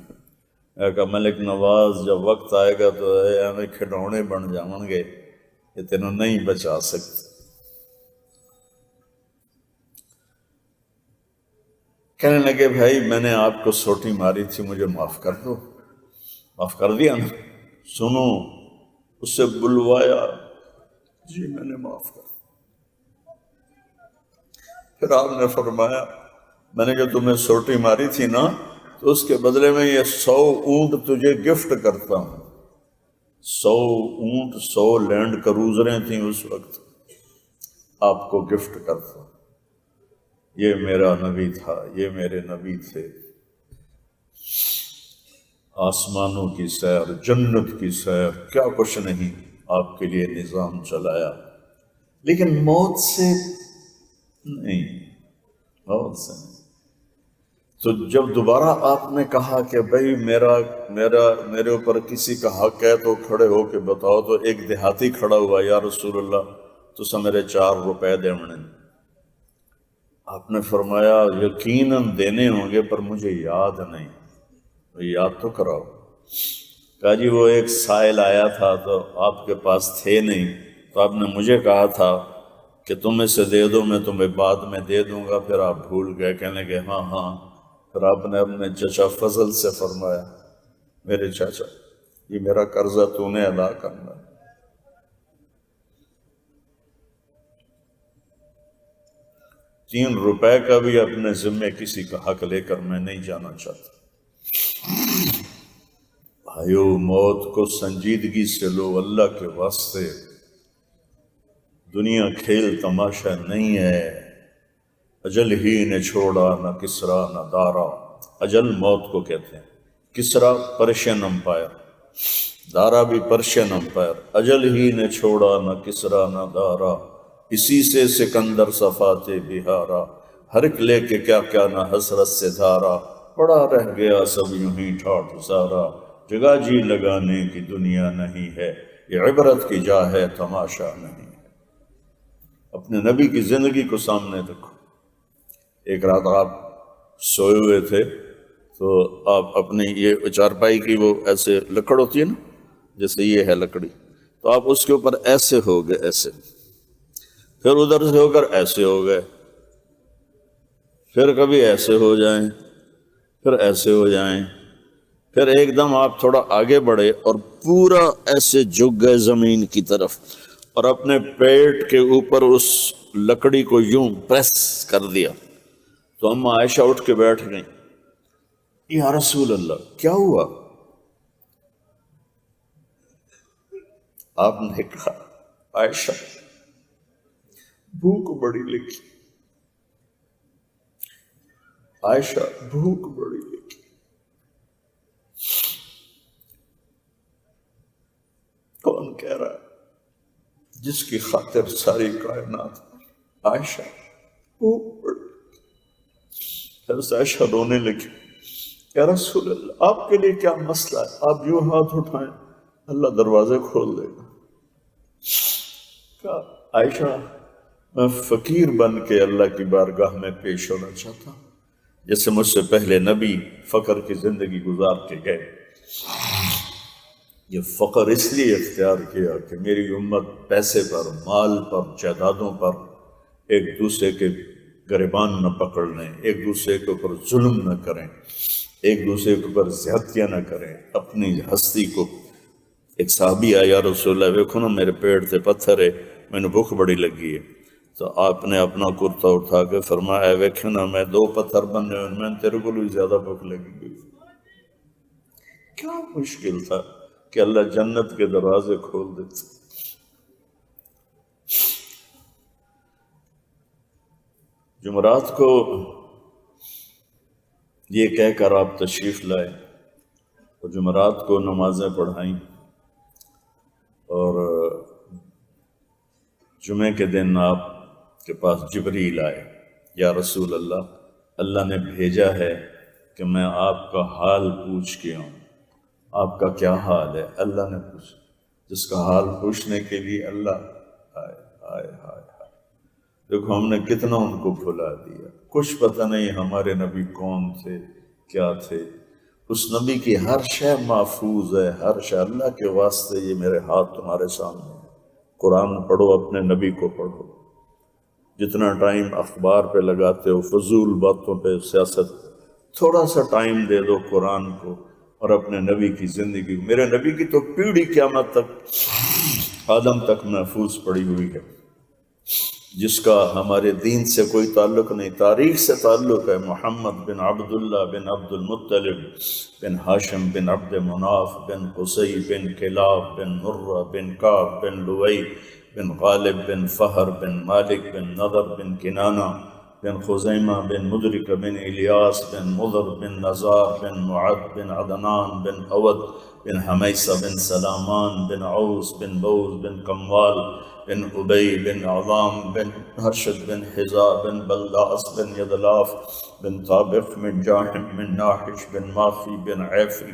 میں کہا ملک نواز جب وقت آئے گا تو ہمیں کھڈونے بن جاؤں گے، یہ تینوں نہیں بچا سکتے۔ کہنے لگے بھائی میں نے آپ کو سوٹی ماری تھی، مجھے معاف کر دو۔ معاف کر دیا نا؟ سنو، اس سے بلوایا، جی میں نے معاف کر دیا۔ پھر آپ نے فرمایا میں نے جو تمہیں سوٹی ماری تھی نا تو اس کے بدلے میں یہ 100 اونٹ تجھے گفٹ کرتا ہوں۔ 100 اونٹ، 100 لینڈ کروزریں تھیں اس وقت، آپ کو گفٹ کرتا ہوں۔ یہ میرا نبی تھا، یہ میرے نبی تھے۔ آسمانوں کی سیر، جنت کی سیر، کیا کچھ نہیں آپ کے لیے نظام چلایا، لیکن موت سے نہیں، موت سے نہیں۔ تو جب دوبارہ آپ نے کہا کہ بھائی میرے اوپر کسی کا حق ہے تو کھڑے ہو کے بتاؤ، تو ایک دیہاتی کھڑا ہوا، یا رسول اللہ تو میرے 4 روپے دینے۔ آپ نے فرمایا یقیناً دینے ہوں گے پر مجھے یاد نہیں، یاد تو کراؤ۔ کہا جی وہ ایک سائل آیا تھا تو آپ کے پاس تھے نہیں، تو آپ نے مجھے کہا تھا کہ تم اسے دے دو، میں تمہیں بعد میں دے دوں گا، پھر آپ بھول گئے۔ کہنے لگے ہاں ہاں۔ پھر آپ نے اپنے چچا فضل سے فرمایا میرے چاچا یہ میرا قرضہ تو نے ادا کرنا، 3 روپے کا بھی اپنے ذمے کسی کا حق لے کر میں نہیں جانا چاہتا۔ بھائیو موت کو سنجیدگی سے لو، اللہ کے واسطے، دنیا کھیل تماشا نہیں ہے۔ اجل ہی نے چھوڑا نہ کسرا نہ دارا، اجل موت کو کہتے ہیں، کسرا پرشین امپائر، دارا بھی پرشین امپائر، اجل ہی نے چھوڑا نہ کسرا نہ دارا، اسی سے سکندر صفات بہارا، ہر ایک لے کے کیا کیا نہ حسرت سے دھارا، پڑا رہ گیا سب یوں ہی ٹھاٹھ سارا، جگہ جی لگانے کی دنیا نہیں ہے، یہ عبرت کی جا ہے، تماشا نہیں۔ اپنے نبی کی زندگی کو سامنے رکھو۔ ایک رات آپ سوئے ہوئے تھے تو آپ اپنی یہ چارپائی کی وہ ایسے لکڑ ہوتی ہے نا، جیسے یہ ہے لکڑی، تو آپ اس کے اوپر ایسے ہو گئے، ایسے، پھر ادھر سے ہو کر ایسے ہو گئے، پھر کبھی ایسے ہو جائیں، پھر ایسے ہو جائیں، پھر ایک دم آپ تھوڑا آگے بڑھے اور پورا ایسے جھک گئے زمین کی طرف، اور اپنے پیٹ کے اوپر اس لکڑی کو یوں پریس کر دیا۔ تو اما عائشہ اٹھ کے بیٹھ گئیں، یا رسول اللہ کیا ہوا؟ آپ نے کہا عائشہ بھوک بڑی لگی، عائشہ بھوک بڑی لگی۔ کون کہہ رہا ہے؟ جس کی خاطر ساری کائنات، عائشہ بھوک بڑی لگی۔ حضرت عائشہ رونے لگی، یا رسول اللہ آپ کے لیے کیا مسئلہ ہے؟ آپ یوں ہاتھ اٹھائیں، اللہ دروازے کھول دے گا۔ کہا عائشہ میں فقیر بن کے اللہ کی بارگاہ میں پیش ہونا چاہتا ہوں، جیسے مجھ سے پہلے نبی فقر کی زندگی گزار کے گئے۔ یہ فقر اس لیے اختیار کیا کہ میری امت پیسے پر، مال پر، جائیدادوں پر ایک دوسرے کے گریبان نہ پکڑ لیں، ایک دوسرے کے اوپر ظلم نہ کریں، ایک دوسرے کے اوپر زیادتیاں نہ کریں، اپنی ہستی کو۔ ایک صحابی آیا، یا رسول اللہ دیکھو نا میرے پیٹ سے پتھر ہے، میں نے بھوک بڑی لگی ہے۔ تو آپ نے اپنا کرتا اٹھا کے فرمایا ویکھو نا میں 2 پتھر بننے ہوئے، میں تیرے کو بھی زیادہ بھوک لگی گئی۔ کیا مشکل تھا کہ اللہ جنت کے دروازے کھول دیتے۔ جمعرات کو یہ کہہ کر آپ تشریف لائے اور جمعرات کو نمازیں پڑھائیں، اور جمعے کے دن آپ کے پاس جبریل آئے، یا رسول اللہ اللہ نے بھیجا ہے کہ میں آپ کا حال پوچھ کے آؤں، آپ کا کیا حال ہے؟ اللہ نے پوچھا، جس کا حال پوچھنے کے لیے اللہ آئے آئے آئے آئے۔ دیکھو ہم نے کتنا ان کو بھلا دیا، کچھ پتہ نہیں ہمارے نبی کون تھے، کیا تھے۔ اس نبی کی ہر شے محفوظ ہے، ہر شے۔ اللہ کے واسطے یہ میرے ہاتھ تمہارے سامنے ہے، قرآن پڑھو، اپنے نبی کو پڑھو۔ جتنا ٹائم اخبار پہ لگاتے ہو، فضول باتوں پہ، سیاست، تھوڑا سا ٹائم دے دو قرآن کو اور اپنے نبی کی زندگی۔ میرے نبی کی تو پیڑھی قیامت تک، آدم تک محفوظ پڑی ہوئی ہے، جس کا ہمارے دین سے کوئی تعلق نہیں، تاریخ سے تعلق ہے۔ محمد بن عبداللہ بن عبد المطلب بن ہاشم بن عبد مناف بن قصی بن کلاب بن مرہ بن کعب بن لوئی بن غالب بن فہر بن مالک بن نضر بن کنانہ بن خزیمہ بن مدرک بن الیاس بن مضر بن نزار بن معد بن عدنان بن اود بن حمیسہ بن سلامان بن عوس بن بوز بن کموال بن ابی بن عظام بن حرشد بن حزا بن بلداس بن یدلاف بن طابق بن جاحم بن ناحش بن ماخی بن عیفری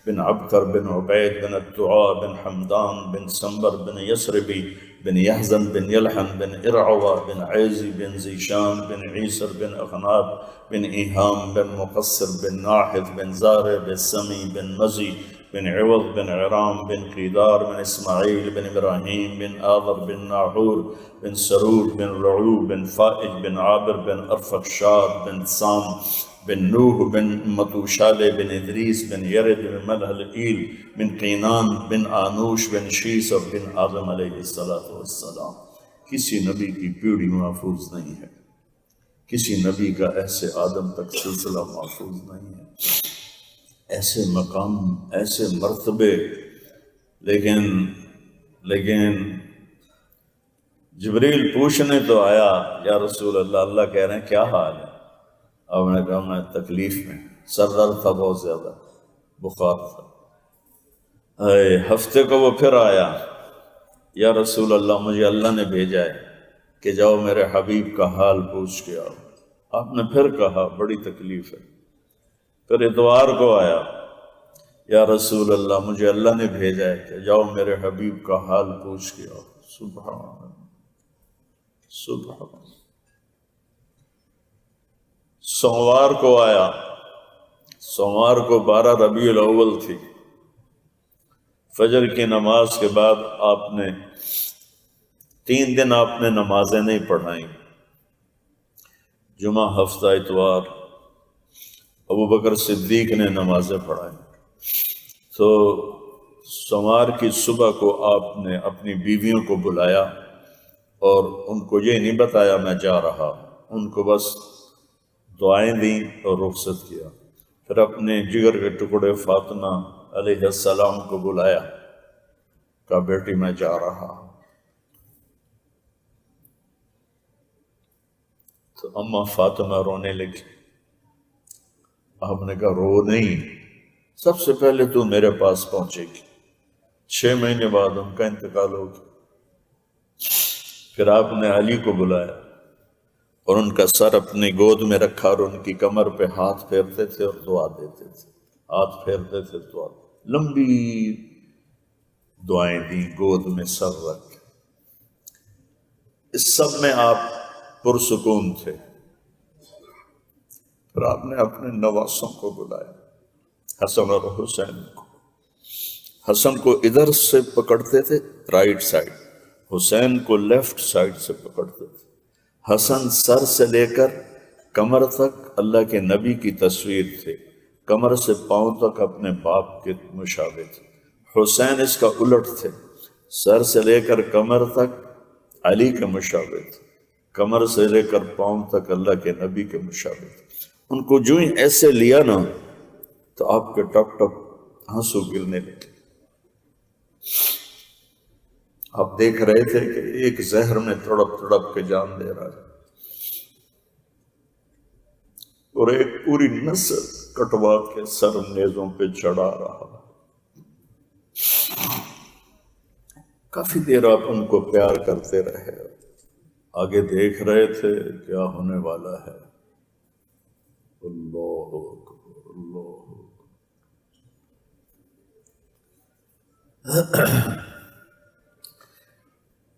بن عبکر بن عبید بن الدعاء بن حمدان بن سنبر بن یسربی بن یحزن بن یلحن بن ارعوہ بن عیزی بن زیشان بن عیسر بن اخناب بن ایہام بن مقصر بن ناحد بن زارع بن سمی بن مزی بن عوض بن عرام بن قیدار بن اسماعیل بن ابراہیم بن آذر بن ناحور بن سرور بن رعو بن فائج بن عابر بن ارفخشاد بن سام بن نوح بن متوشالہ بن ادریس بن یرد بن ملحلئیل بن قینان بن آنوش بن شیس اور بن آدم علیہ السلام۔ کسی نبی کی پیڑھی محفوظ نہیں ہے، کسی نبی کا ایسے آدم تک سلسلہ محفوظ نہیں ہے، ایسے مقام، ایسے مرتبے۔ لیکن جبریل پوچھنے تو آیا، یا رسول اللہ اللہ کہہ رہے ہیں کیا حال ہے؟ اب میں نے کہا میں تکلیف میں، سر درد تھا بہت زیادہ، بخار تھا۔ ہفتے کو وہ پھر آیا، یا رسول اللہ مجھے اللہ نے بھیجا ہے کہ جاؤ میرے حبیب کا حال پوچھ کے آؤ۔ آپ نے پھر کہا بڑی تکلیف ہے۔ پھر اتوار کو آیا، یا رسول اللہ مجھے اللہ نے بھیجا ہے کہ جاؤ میرے حبیب کا حال پوچھ کے آؤ۔ سبحان اللہ، سبحان اللہ۔ سوموار کو آیا، سوموار کو 12 ربیع الاول تھی، فجر کی نماز کے بعد آپ نے 3 دن آپ نے نمازیں نہیں پڑھائیں، جمعہ، ہفتہ، اتوار۔ ابو بکر صدیق نے نمازیں پڑھائیں۔ تو سوموار کی صبح کو آپ نے اپنی بیویوں کو بلایا اور ان کو یہ نہیں بتایا میں جا رہا ہوں، ان کو بس دعائیں دیں اور رخصت کیا۔ پھر اپنے جگر کے ٹکڑے فاطمہ علیہ السلام کو بلایا، کہا بیٹی میں جا رہا ہوں۔ تو اماں فاطمہ رونے لگی۔ آپ نے کہا رو نہیں، سب سے پہلے تو میرے پاس پہنچے گی، 6 مہینے بعد ان کا انتقال ہوگا۔ پھر آپ نے علی کو بلایا اور ان کا سر اپنی گود میں رکھا اور ان کی کمر پہ ہاتھ پھیرتے تھے اور دعا دیتے تھے، ہاتھ پھیرتے تھے دعا، لمبی دعائیں دیں گود میں سر رکھ۔ اس سب میں آپ پرسکون تھے۔ پھر آپ نے اپنے نواسوں کو بلایا، حسن اور حسین کو۔ حسن کو ادھر سے پکڑتے تھے رائٹ سائڈ، حسین کو لیفٹ سائڈ سے پکڑتے تھے۔ حسن سر سے لے کر کمر تک اللہ کے نبی کی تصویر تھے، کمر سے پاؤں تک اپنے باپ کے مشابہ تھے۔ حسین اس کا الٹ تھے، سر سے لے کر کمر تک علی کے مشابہ تھے، کمر سے لے کر پاؤں تک اللہ کے نبی کے مشابہ تھے۔ ان کو جو ہی ایسے لیا نا تو آپ کے ٹپ ٹپ آنسو گرنے لگے۔ آپ دیکھ رہے تھے کہ ایک زہر میں تڑپ تڑپ کے جان دے رہا ہے اور ایک پوری نسل کٹوا کے سر نیزوں پہ چڑھا رہا ہے۔ کافی دیر آپ ان کو پیار کرتے رہے، آگے دیکھ رہے تھے کیا ہونے والا ہے۔ اللہ اکبر، اللہ اکبر۔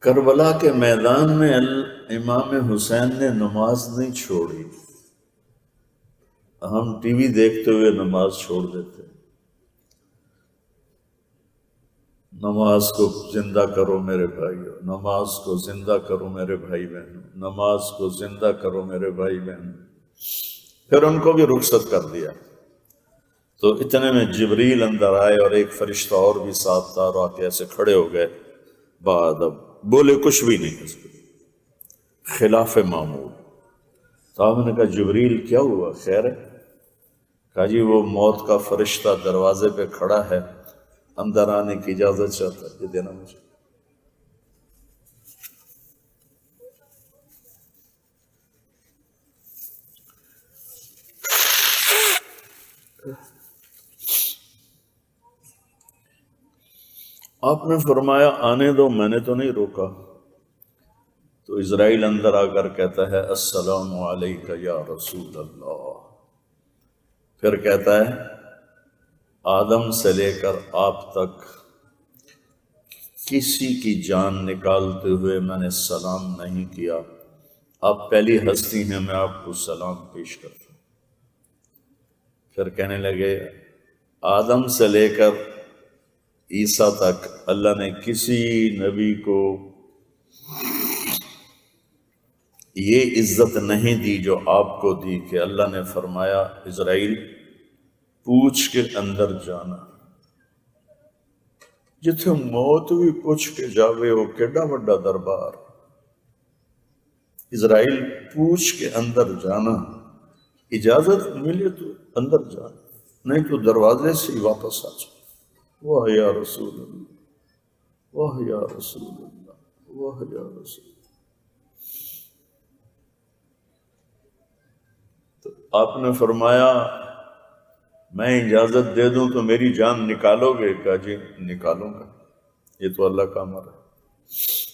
کربلا کے میدان میں امام حسین نے نماز نہیں چھوڑی۔ ہم ٹی وی دیکھتے ہوئے نماز چھوڑ دیتے، نماز کو زندہ کرو میرے بھائیو، نماز کو زندہ کرو میرے بھائی بہنوں، نماز کو زندہ کرو میرے بھائی بہنوں۔ پھر ان کو بھی رخصت کر دیا۔ تو اتنے میں جبریل اندر آئے اور ایک فرشتہ اور بھی ساتھ تھا، اور آ کے ایسے کھڑے ہو گئے، بعد اب بولے کچھ بھی نہیں، اس پہ خلاف معمول۔ تو آپ نے کہا جبریل کیا ہوا، خیر ہے؟ کہا جی وہ موت کا فرشتہ دروازے پہ کھڑا ہے، اندر آنے کی اجازت چاہتا ہے، یہ دینا مجھے۔ آپ نے فرمایا آنے دو، میں نے تو نہیں روکا۔ تو اسرائیل اندر آ کر کہتا ہے السلام علیکہ یا رسول اللہ۔ پھر کہتا ہے آدم سے لے کر آپ تک کسی کی جان نکالتے ہوئے میں نے سلام نہیں کیا، آپ پہلی ہستی ہیں، میں آپ کو سلام پیش کرتا ہوں۔ پھر کہنے لگے آدم سے لے کر عیسیٰ تک اللہ نے کسی نبی کو یہ عزت نہیں دی جو آپ کو دی، کہ اللہ نے فرمایا اسرائیل پوچھ کے اندر جانا، جتھے موت بھی پوچھ کے جاوے وہ کیڈا بڑا دربار۔ اسرائیل پوچھ کے اندر جانا، اجازت ملے تو اندر جانا، نہیں تو دروازے سے ہی واپس آ جانا۔ واہ یا رسول اللہ، واہ یا رسول اللہ، واہ یا رسول اللہ۔ تو آپ نے فرمایا میں اجازت دے دوں تو میری جان نکالو گے؟ کہا جی نکالوں گا، یہ تو اللہ کا امر ہے۔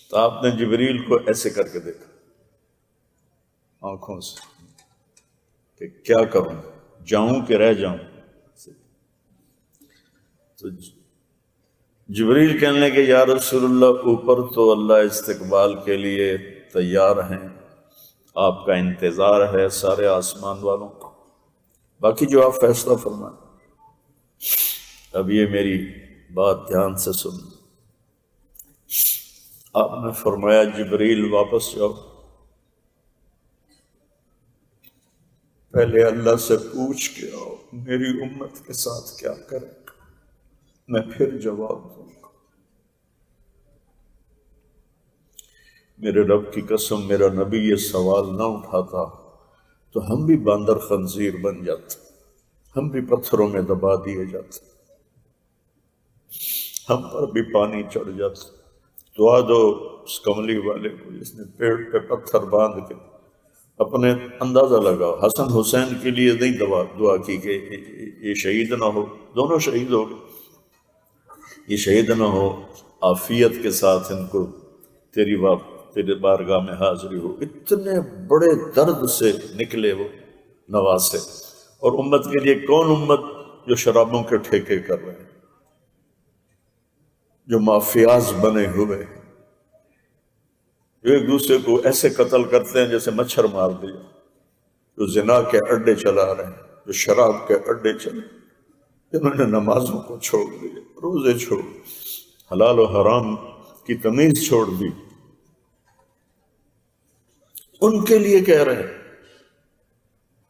تو آپ نے جبریل کو ایسے کر کے دیکھا آنکھوں سے کہ کیا کروں، جاؤں کہ رہ جاؤں؟ تو جبریل کہنے لگے یا رسول اللہ اوپر تو اللہ استقبال کے لیے تیار ہیں، آپ کا انتظار ہے سارے آسمان والوں کو، باقی جو آپ فیصلہ فرمائیں۔ اب یہ میری بات دھیان سے سن، آپ نے فرمایا جبریل واپس جاؤ، پہلے اللہ سے پوچھ کے آؤ میری امت کے ساتھ کیا کریں، میں پھر جواب دوں گا۔ میرے رب کی قسم میرا نبی یہ سوال نہ اٹھاتا تو ہم بھی باندر خنزیر بن جاتے، ہم بھی پتھروں میں دبا دیے جاتے، ہم پر بھی پانی چڑھ جاتا۔ دعا دو اس کملی والے کو جس نے پیٹ پہ پتھر باندھ کے اپنے اندازہ لگاؤ، حسن حسین کے لیے نہیں دعا کی کہ یہ شہید نہ ہو، دونوں شہید ہو گئے، یہ شہید نہ ہو، عافیت کے ساتھ ان کو تیرے بارگاہ میں حاضری ہو۔ اتنے بڑے درد سے نکلے وہ نواسے، اور امت کے لیے کون امت جو شرابوں کے ٹھیکے کر رہے ہیں، جو مافیاز بنے ہوئے ہیں، جو ایک دوسرے کو ایسے قتل کرتے ہیں جیسے مچھر مار دیا، جو زنا کے اڈے چلا رہے ہیں، جو شراب کے اڈے چلے، جنہوں نے نمازوں کو چھوڑ دیے، روزے چھوڑ، حلال و حرام کی تمیز چھوڑ دی، ان کے لیے کہہ رہے ہیں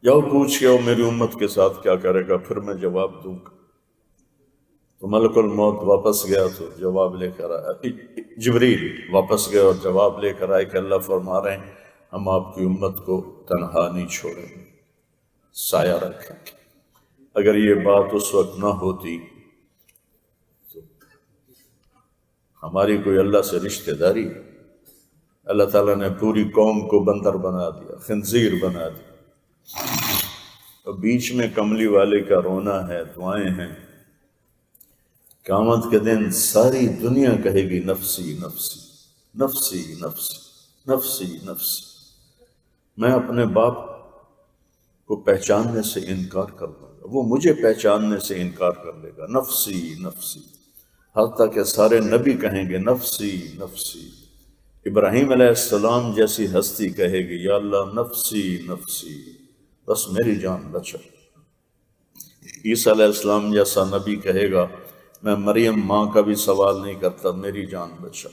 جاؤ پوچھ کے آؤ میری امت کے ساتھ کیا کرے گا، پھر میں جواب دوں گا۔ تو ملک الموت واپس گیا تو جواب لے کر آیا، جبریل واپس گیا اور جواب لے کر آئے کہ اللہ فرما رہے ہیں ہم آپ کی امت کو تنہا نہیں چھوڑیں گے، سایہ رکھیں گے۔ اگر یہ بات اس وقت نہ ہوتی تو ہماری کوئی اللہ سے رشتہ داری؟ اللہ تعالیٰ نے پوری قوم کو بندر بنا دیا، خنزیر بنا دیا، اور بیچ میں کملی والے کا رونا ہے، دعائیں ہیں۔ قیامت کے دن ساری دنیا کہے گی نفسی نفسی نفسی نفسی نفسی نفسی، میں اپنے باپ کو پہچاننے سے انکار کر دوں گا، وہ مجھے پہچاننے سے انکار کر لے گا، نفسی نفسی، حتیٰ کہ سارے نبی کہیں گے نفسی نفسی۔ ابراہیم علیہ السلام جیسی ہستی کہے گی یا اللہ نفسی نفسی، بس میری جان بچا۔ عیسیٰ علیہ السلام جیسا نبی کہے گا میں مریم ماں کا بھی سوال نہیں کرتا، میری جان بچا۔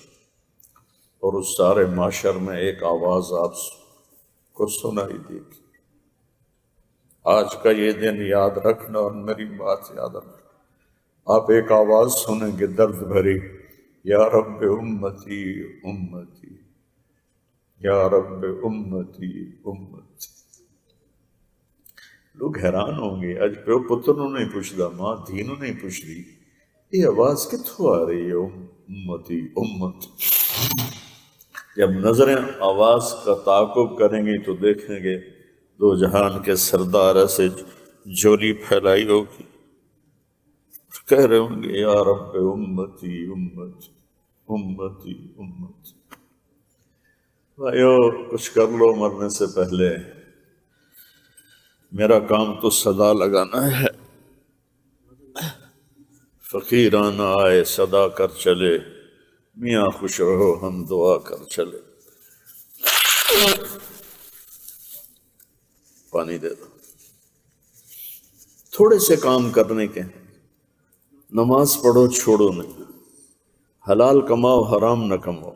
اور اس سارے معاشر میں ایک آواز آپ کو سنائی دے گی۔ آج کا یہ دن یاد رکھنا اور میری بات یاد رکھنا، آپ ایک آواز سنیں گے درد بھری، یا رب امتی امتی، یا رب امتی امتی۔ لوگ حیران ہوں گے، اج پیو پتر نوں نہیں پوچھدا، ماں دھی نوں نہیں پوچھدی، یہ آواز کتھوں آ رہی ہے امتی امتی؟ جب نظریں آواز کا تعاقب کریں گی تو دیکھیں گے دو جہان کے سردار ایسے جولی پھیلائی ہوگی، کہہ رہے ہوں گے یا رب امتی امتی امتی امتی۔ بھائیو کچھ کر لو مرنے سے پہلے، میرا کام تو صدا لگانا ہے، فقیرانہ آئے صدا کر چلے، میاں خوش رہو ہم دعا کر چلے۔ پانی دے دو، تھوڑے سے کام کرنے کے ہیں، نماز پڑھو چھوڑو نہیں، حلال کماؤ حرام نہ کماؤ۔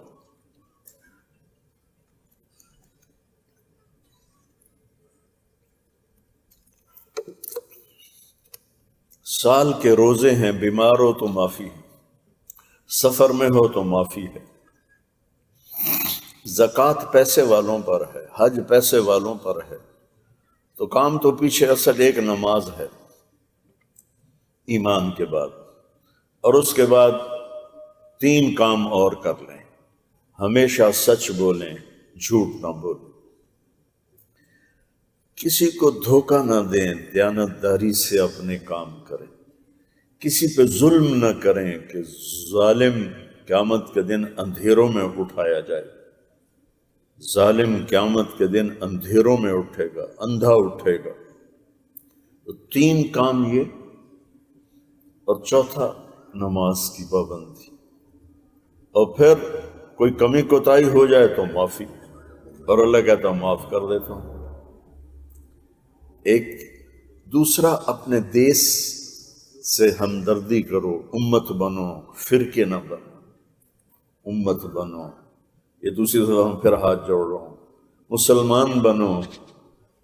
سال کے روزے ہیں، بیمار ہو تو معافی ہے، سفر میں ہو تو معافی ہے، زکوٰۃ پیسے والوں پر ہے، حج پیسے والوں پر ہے، تو کام تو پیچھے اصل ایک نماز ہے ایمان کے بعد، اور اس کے بعد 3 کام اور کر لیں، ہمیشہ سچ بولیں، جھوٹ نہ بولیں، کسی کو دھوکہ نہ دیں، دیانتداری سے اپنے کام کریں، کسی پہ ظلم نہ کریں کہ ظالم قیامت کے دن اندھیروں میں اٹھایا جائے، ظالم قیامت کے دن اندھیروں میں اٹھے گا، اندھا اٹھے گا۔ تو 3 کام یہ، اور چوتھا نماز کی پابندی، اور پھر کوئی کمی کوتاہی ہو جائے تو معافی، اور اللہ کہتا ہوں معاف کر دیتا ہوں۔ ایک دوسرا، اپنے دیس سے ہمدردی کرو، امت بنو، فرقے نہ بنو، امت بنو۔ یہ دوسری دفعہ ہم پھر ہاتھ جوڑ رہا ہوں، مسلمان بنو،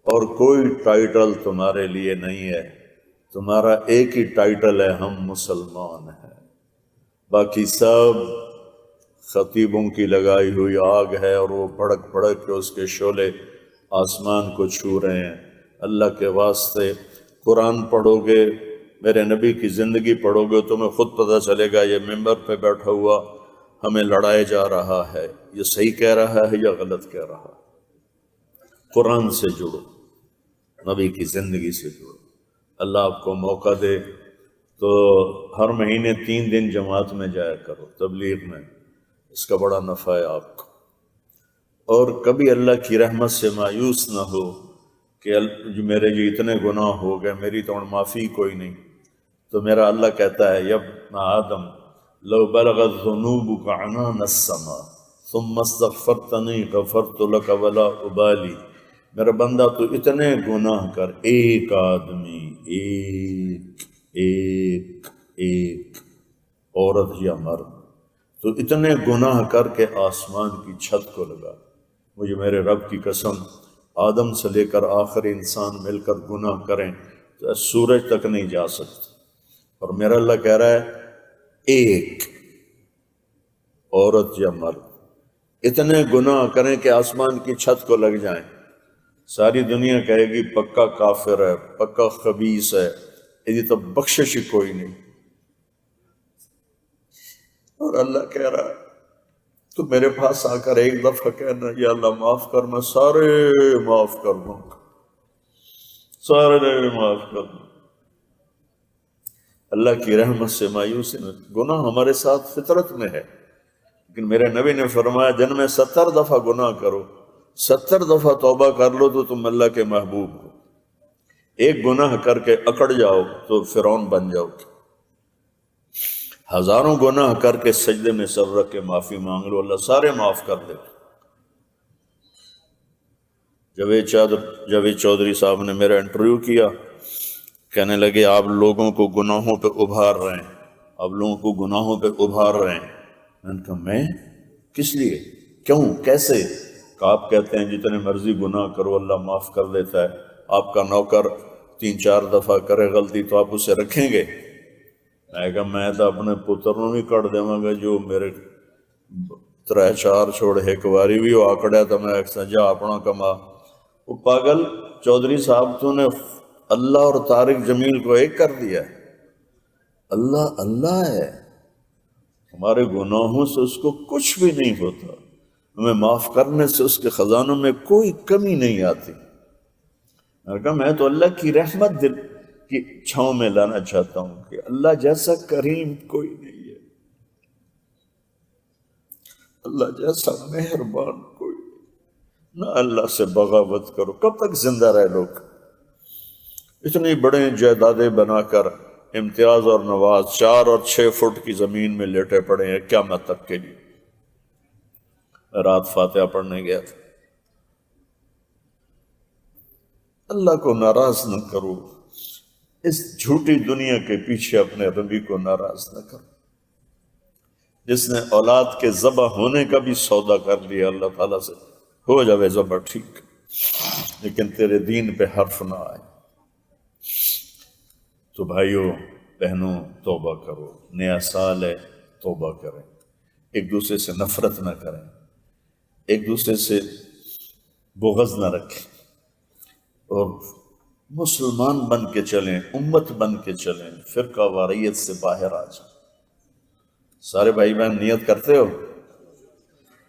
اور کوئی ٹائٹل تمہارے لیے نہیں ہے، تمہارا ایک ہی ٹائٹل ہے، ہم مسلمان ہیں، باقی سب خطیبوں کی لگائی ہوئی آگ ہے، اور وہ بھڑک بھڑک کے اس کے شعلے آسمان کو چھو رہے ہیں۔ اللہ کے واسطے قرآن پڑھو گے، میرے نبی کی زندگی پڑھو گے، تمہیں خود پتہ چلے گا یہ ممبر پہ بیٹھا ہوا ہمیں لڑائے جا رہا ہے، یہ صحیح کہہ رہا ہے یا غلط کہہ رہا ہے۔ قرآن سے جڑو، نبی کی زندگی سے جڑو۔ اللہ آپ کو موقع دے تو ہر مہینے 3 دن جماعت میں جایا کرو، تبلیغ میں، اس کا بڑا نفع ہے آپ کو۔ اور کبھی اللہ کی رحمت سے مایوس نہ ہو کہ جو میرے جو اتنے گناہ ہو گئے، میری تو معافی کوئی نہیں، تو میرا اللہ کہتا ہے یا ابن آدم لو بلغت ذنوبک عنان السماء ثم استغفرتنی غفرت لک ولا ابالی۔ میرا بندہ تو اتنے گناہ کر، ایک آدمی، ایک عورت یا مرد، تو اتنے گناہ کر کے آسمان کی چھت کو لگا، مجھے میرے رب کی قسم، آدم سے لے کر آخری انسان مل کر گناہ کریں تو سورج تک نہیں جا سکتے، اور میرا اللہ کہہ رہا ہے ایک عورت یا مرد اتنے گناہ کریں کہ آسمان کی چھت کو لگ جائیں، ساری دنیا کہے گی پکا کافر ہے، پکا خبیث ہے، یہ تو بخشش ہی کوئی نہیں، اور اللہ کہہ رہا ہے تو میرے پاس آ کر ایک دفعہ کہنا یا اللہ معاف کر، میں سارے معاف کر دوں گا، سارے معاف کر دوں۔ اللہ کی رحمت سے مایوسی نہ، گناہ ہمارے ساتھ فطرت میں ہے، لیکن میرے نبی نے فرمایا دن میں 70 دفعہ گناہ کرو، 70 دفعہ توبہ کر لو تو تم اللہ کے محبوب ہو۔ ایک گناہ کر کے اکڑ جاؤ تو فرعون بن جاؤ گے، ہزاروں گناہ کر کے سجدے میں سر رکھ کے معافی مانگ لو، اللہ سارے معاف کر دے۔ جاوید چودھری صاحب نے میرا انٹرویو کیا، کہنے لگے آپ لوگوں کو گناہوں پہ ابھار رہے ہیں، آپ لوگوں کو گناہوں پہ ابھار رہے ہیں۔ میں نے کہا میں کس لیے، کیوں، کیسے؟ کہ آپ کہتے ہیں جتنے مرضی گناہ کرو اللہ معاف کر دیتا ہے، آپ کا نوکر 3-4 دفعہ کرے غلطی تو آپ اسے رکھیں گے؟ میں کہا میں تو اپنے پتر نوں بھی کٹ دیواں گا جو میرے 3-4 چھوڑ ایک باری بھی وہ آکڑیا تو میں جا اپنا کما۔ وہ پاگل چودھری صاحب تو نے اللہ اور طارق جمیل کو ایک کر دیا ہے۔ اللہ اللہ ہے، ہمارے گناہوں سے اس کو کچھ بھی نہیں ہوتا، ہمیں معاف کرنے سے اس کے خزانوں میں کوئی کمی نہیں آتی۔ میں نے کہا میں تو اللہ کی رحمت دل کی چھاؤں میں لانا چاہتا ہوں کہ اللہ جیسا کریم کوئی نہیں ہے، اللہ جیسا مہربان کوئی نہیں، نہ اللہ سے بغاوت کرو۔ کب تک زندہ رہے لوگ؟ اتنی بڑے جائیدادیں بنا کر امتیاز اور نواز 4 اور 6 فٹ کی زمین میں لیٹے پڑے ہیں قیامت تک کے لیے۔ رات فاتحہ پڑھنے گیا تھا۔ اللہ کو ناراض نہ کرو، اس جھوٹی دنیا کے پیچھے اپنے ربی کو ناراض نہ کرو، جس نے اولاد کے ذبح ہونے کا بھی سودا کر لیا اللہ تعالیٰ سے، ہو جاوے ذبح ٹھیک، لیکن تیرے دین پہ حرف نہ آئے۔ تو بھائیوں بہنوں توبہ کرو، نیا سال ہے، توبہ کریں، ایک دوسرے سے نفرت نہ کریں، ایک دوسرے سے بغض نہ رکھیں، اور مسلمان بن کے چلیں، امت بن کے چلیں، فرقہ واریت سے باہر آ جائیں۔ سارے بھائی بہن نیت کرتے ہو؟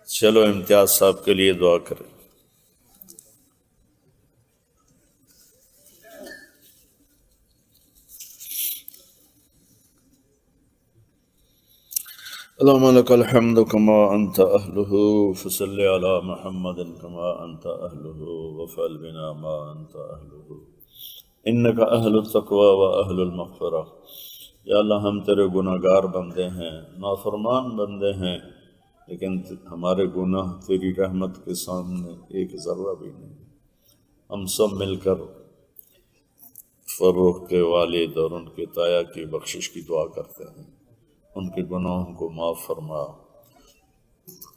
چلو امتیاز صاحب کے لیے دعا کریں۔ اللهم لك الحمد كما أنت أهله فصل على محمد كما أنت أهله وفعل بنا ما أنت أهله إنك أهل التقوى وأهل المغفرة یا اللہ ہم تیرے گناہ گار بندے ہیں، نافرمان بندے ہیں، لیکن ہمارے گناہ تیری رحمت کے سامنے ایک ذرہ بھی نہیں۔ ہم سب مل کر فروخ کے والد اور ان کے تایا کی بخشش کی دعا کرتے ہیں، ان کے گناہوں کو معاف فرما،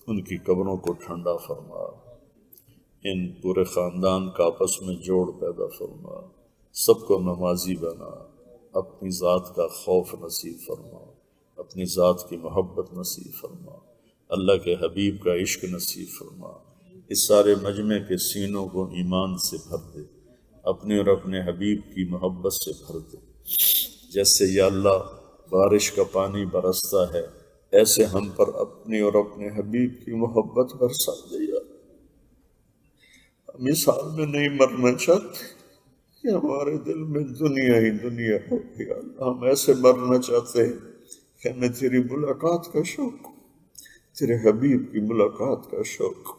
ان کی قبروں کو ٹھنڈا فرما، ان پورے خاندان کا آپس میں جوڑ پیدا فرما، سب کو نمازی بنا، اپنی ذات کا خوف نصیب فرما، اپنی ذات کی محبت نصیب فرما، اللہ کے حبیب کا عشق نصیب فرما، اس سارے مجمع کے سینوں کو ایمان سے بھر دے، اپنے اور اپنے حبیب کی محبت سے بھر دے۔ جیسے یا اللہ بارش کا پانی برستا ہے، ایسے ہم پر اپنی اور اپنے حبیب کی محبت برسا دے یا اللہ۔ ہم اس حال میں نہیں مرنا چاہتے کہ ہمارے دل میں دنیا ہی دنیا ہو یا اللہ، ہم ایسے مرنا چاہتے ہیں کہ ہمیں تیری ملاقات کا شوق ہو، تیرے حبیب کی ملاقات کا شوق ہو،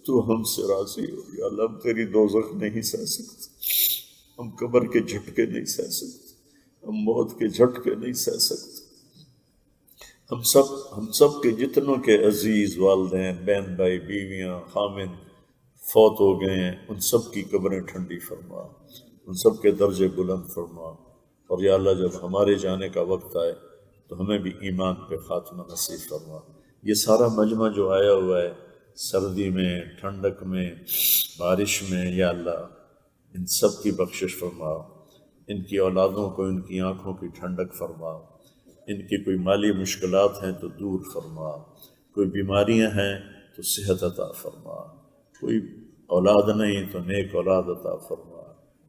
تو ہم سے راضی ہو یا اللہ۔ ہم تیری دوزخ نہیں سہ سکتے، ہم قبر کے جھٹکے نہیں سہ سکتے، ہم موت کے جھٹکے نہیں سہ سکتے۔ ہم سب کے جتنوں کے عزیز والدین، بہن بھائی، بیویاں، خامن فوت ہو گئے ہیں، ان سب کی قبریں ٹھنڈی فرما، ان سب کے درجے بلند فرما، اور یا اللہ جب ہمارے جانے کا وقت آئے تو ہمیں بھی ایمان پہ خاتمہ نصیب فرما۔ یہ سارا مجمع جو آیا ہوا ہے، سردی میں، ٹھنڈک میں، بارش میں، یا اللہ ان سب کی بخشش فرما، ان کی اولادوں کو ان کی آنکھوں کی ٹھنڈک فرما، ان کی کوئی مالی مشکلات ہیں تو دور فرما، کوئی بیماریاں ہیں تو صحت عطا فرما، کوئی اولاد نہیں تو نیک اولاد عطا فرما،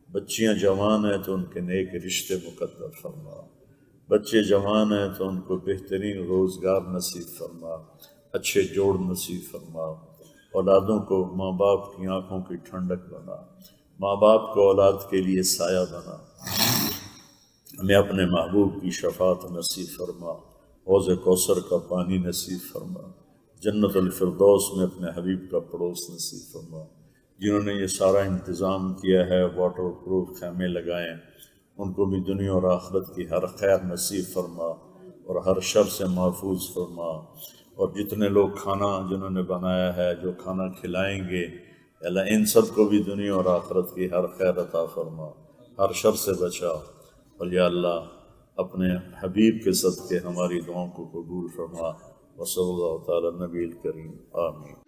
بچیاں جوان ہیں تو ان کے نیک رشتے مقدر فرما، بچے جوان ہیں تو ان کو بہترین روزگار نصیب فرما، اچھے جوڑ نصیب فرما، اولادوں کو ماں باپ کی آنکھوں کی ٹھنڈک بنا، ماں باپ کو اولاد کے لیے سایہ بنا، ہمیں اپنے محبوب کی شفاعت نصیب فرما، حوض کوثر کا پانی نصیب فرما، جنت الفردوس میں اپنے حبیب کا پڑوس نصیب فرما۔ جنہوں نے یہ سارا انتظام کیا ہے، واٹر پروف خیمے لگائیں، ان کو بھی دنیا اور آخرت کی ہر خیر نصیب فرما اور ہر شر سے محفوظ فرما، اور جتنے لوگ کھانا جنہوں نے بنایا ہے، جو کھانا کھلائیں گے، اللہ ان سب کو بھی دنیا اور آخرت کی ہر خیر عطا فرما، ہر شر سے بچا، اور یا اللہ اپنے حبیب کے صدقے ہماری دعاؤں کو قبول فرما۔ وصلی اللہ تعالی نبی الکریم، آمین۔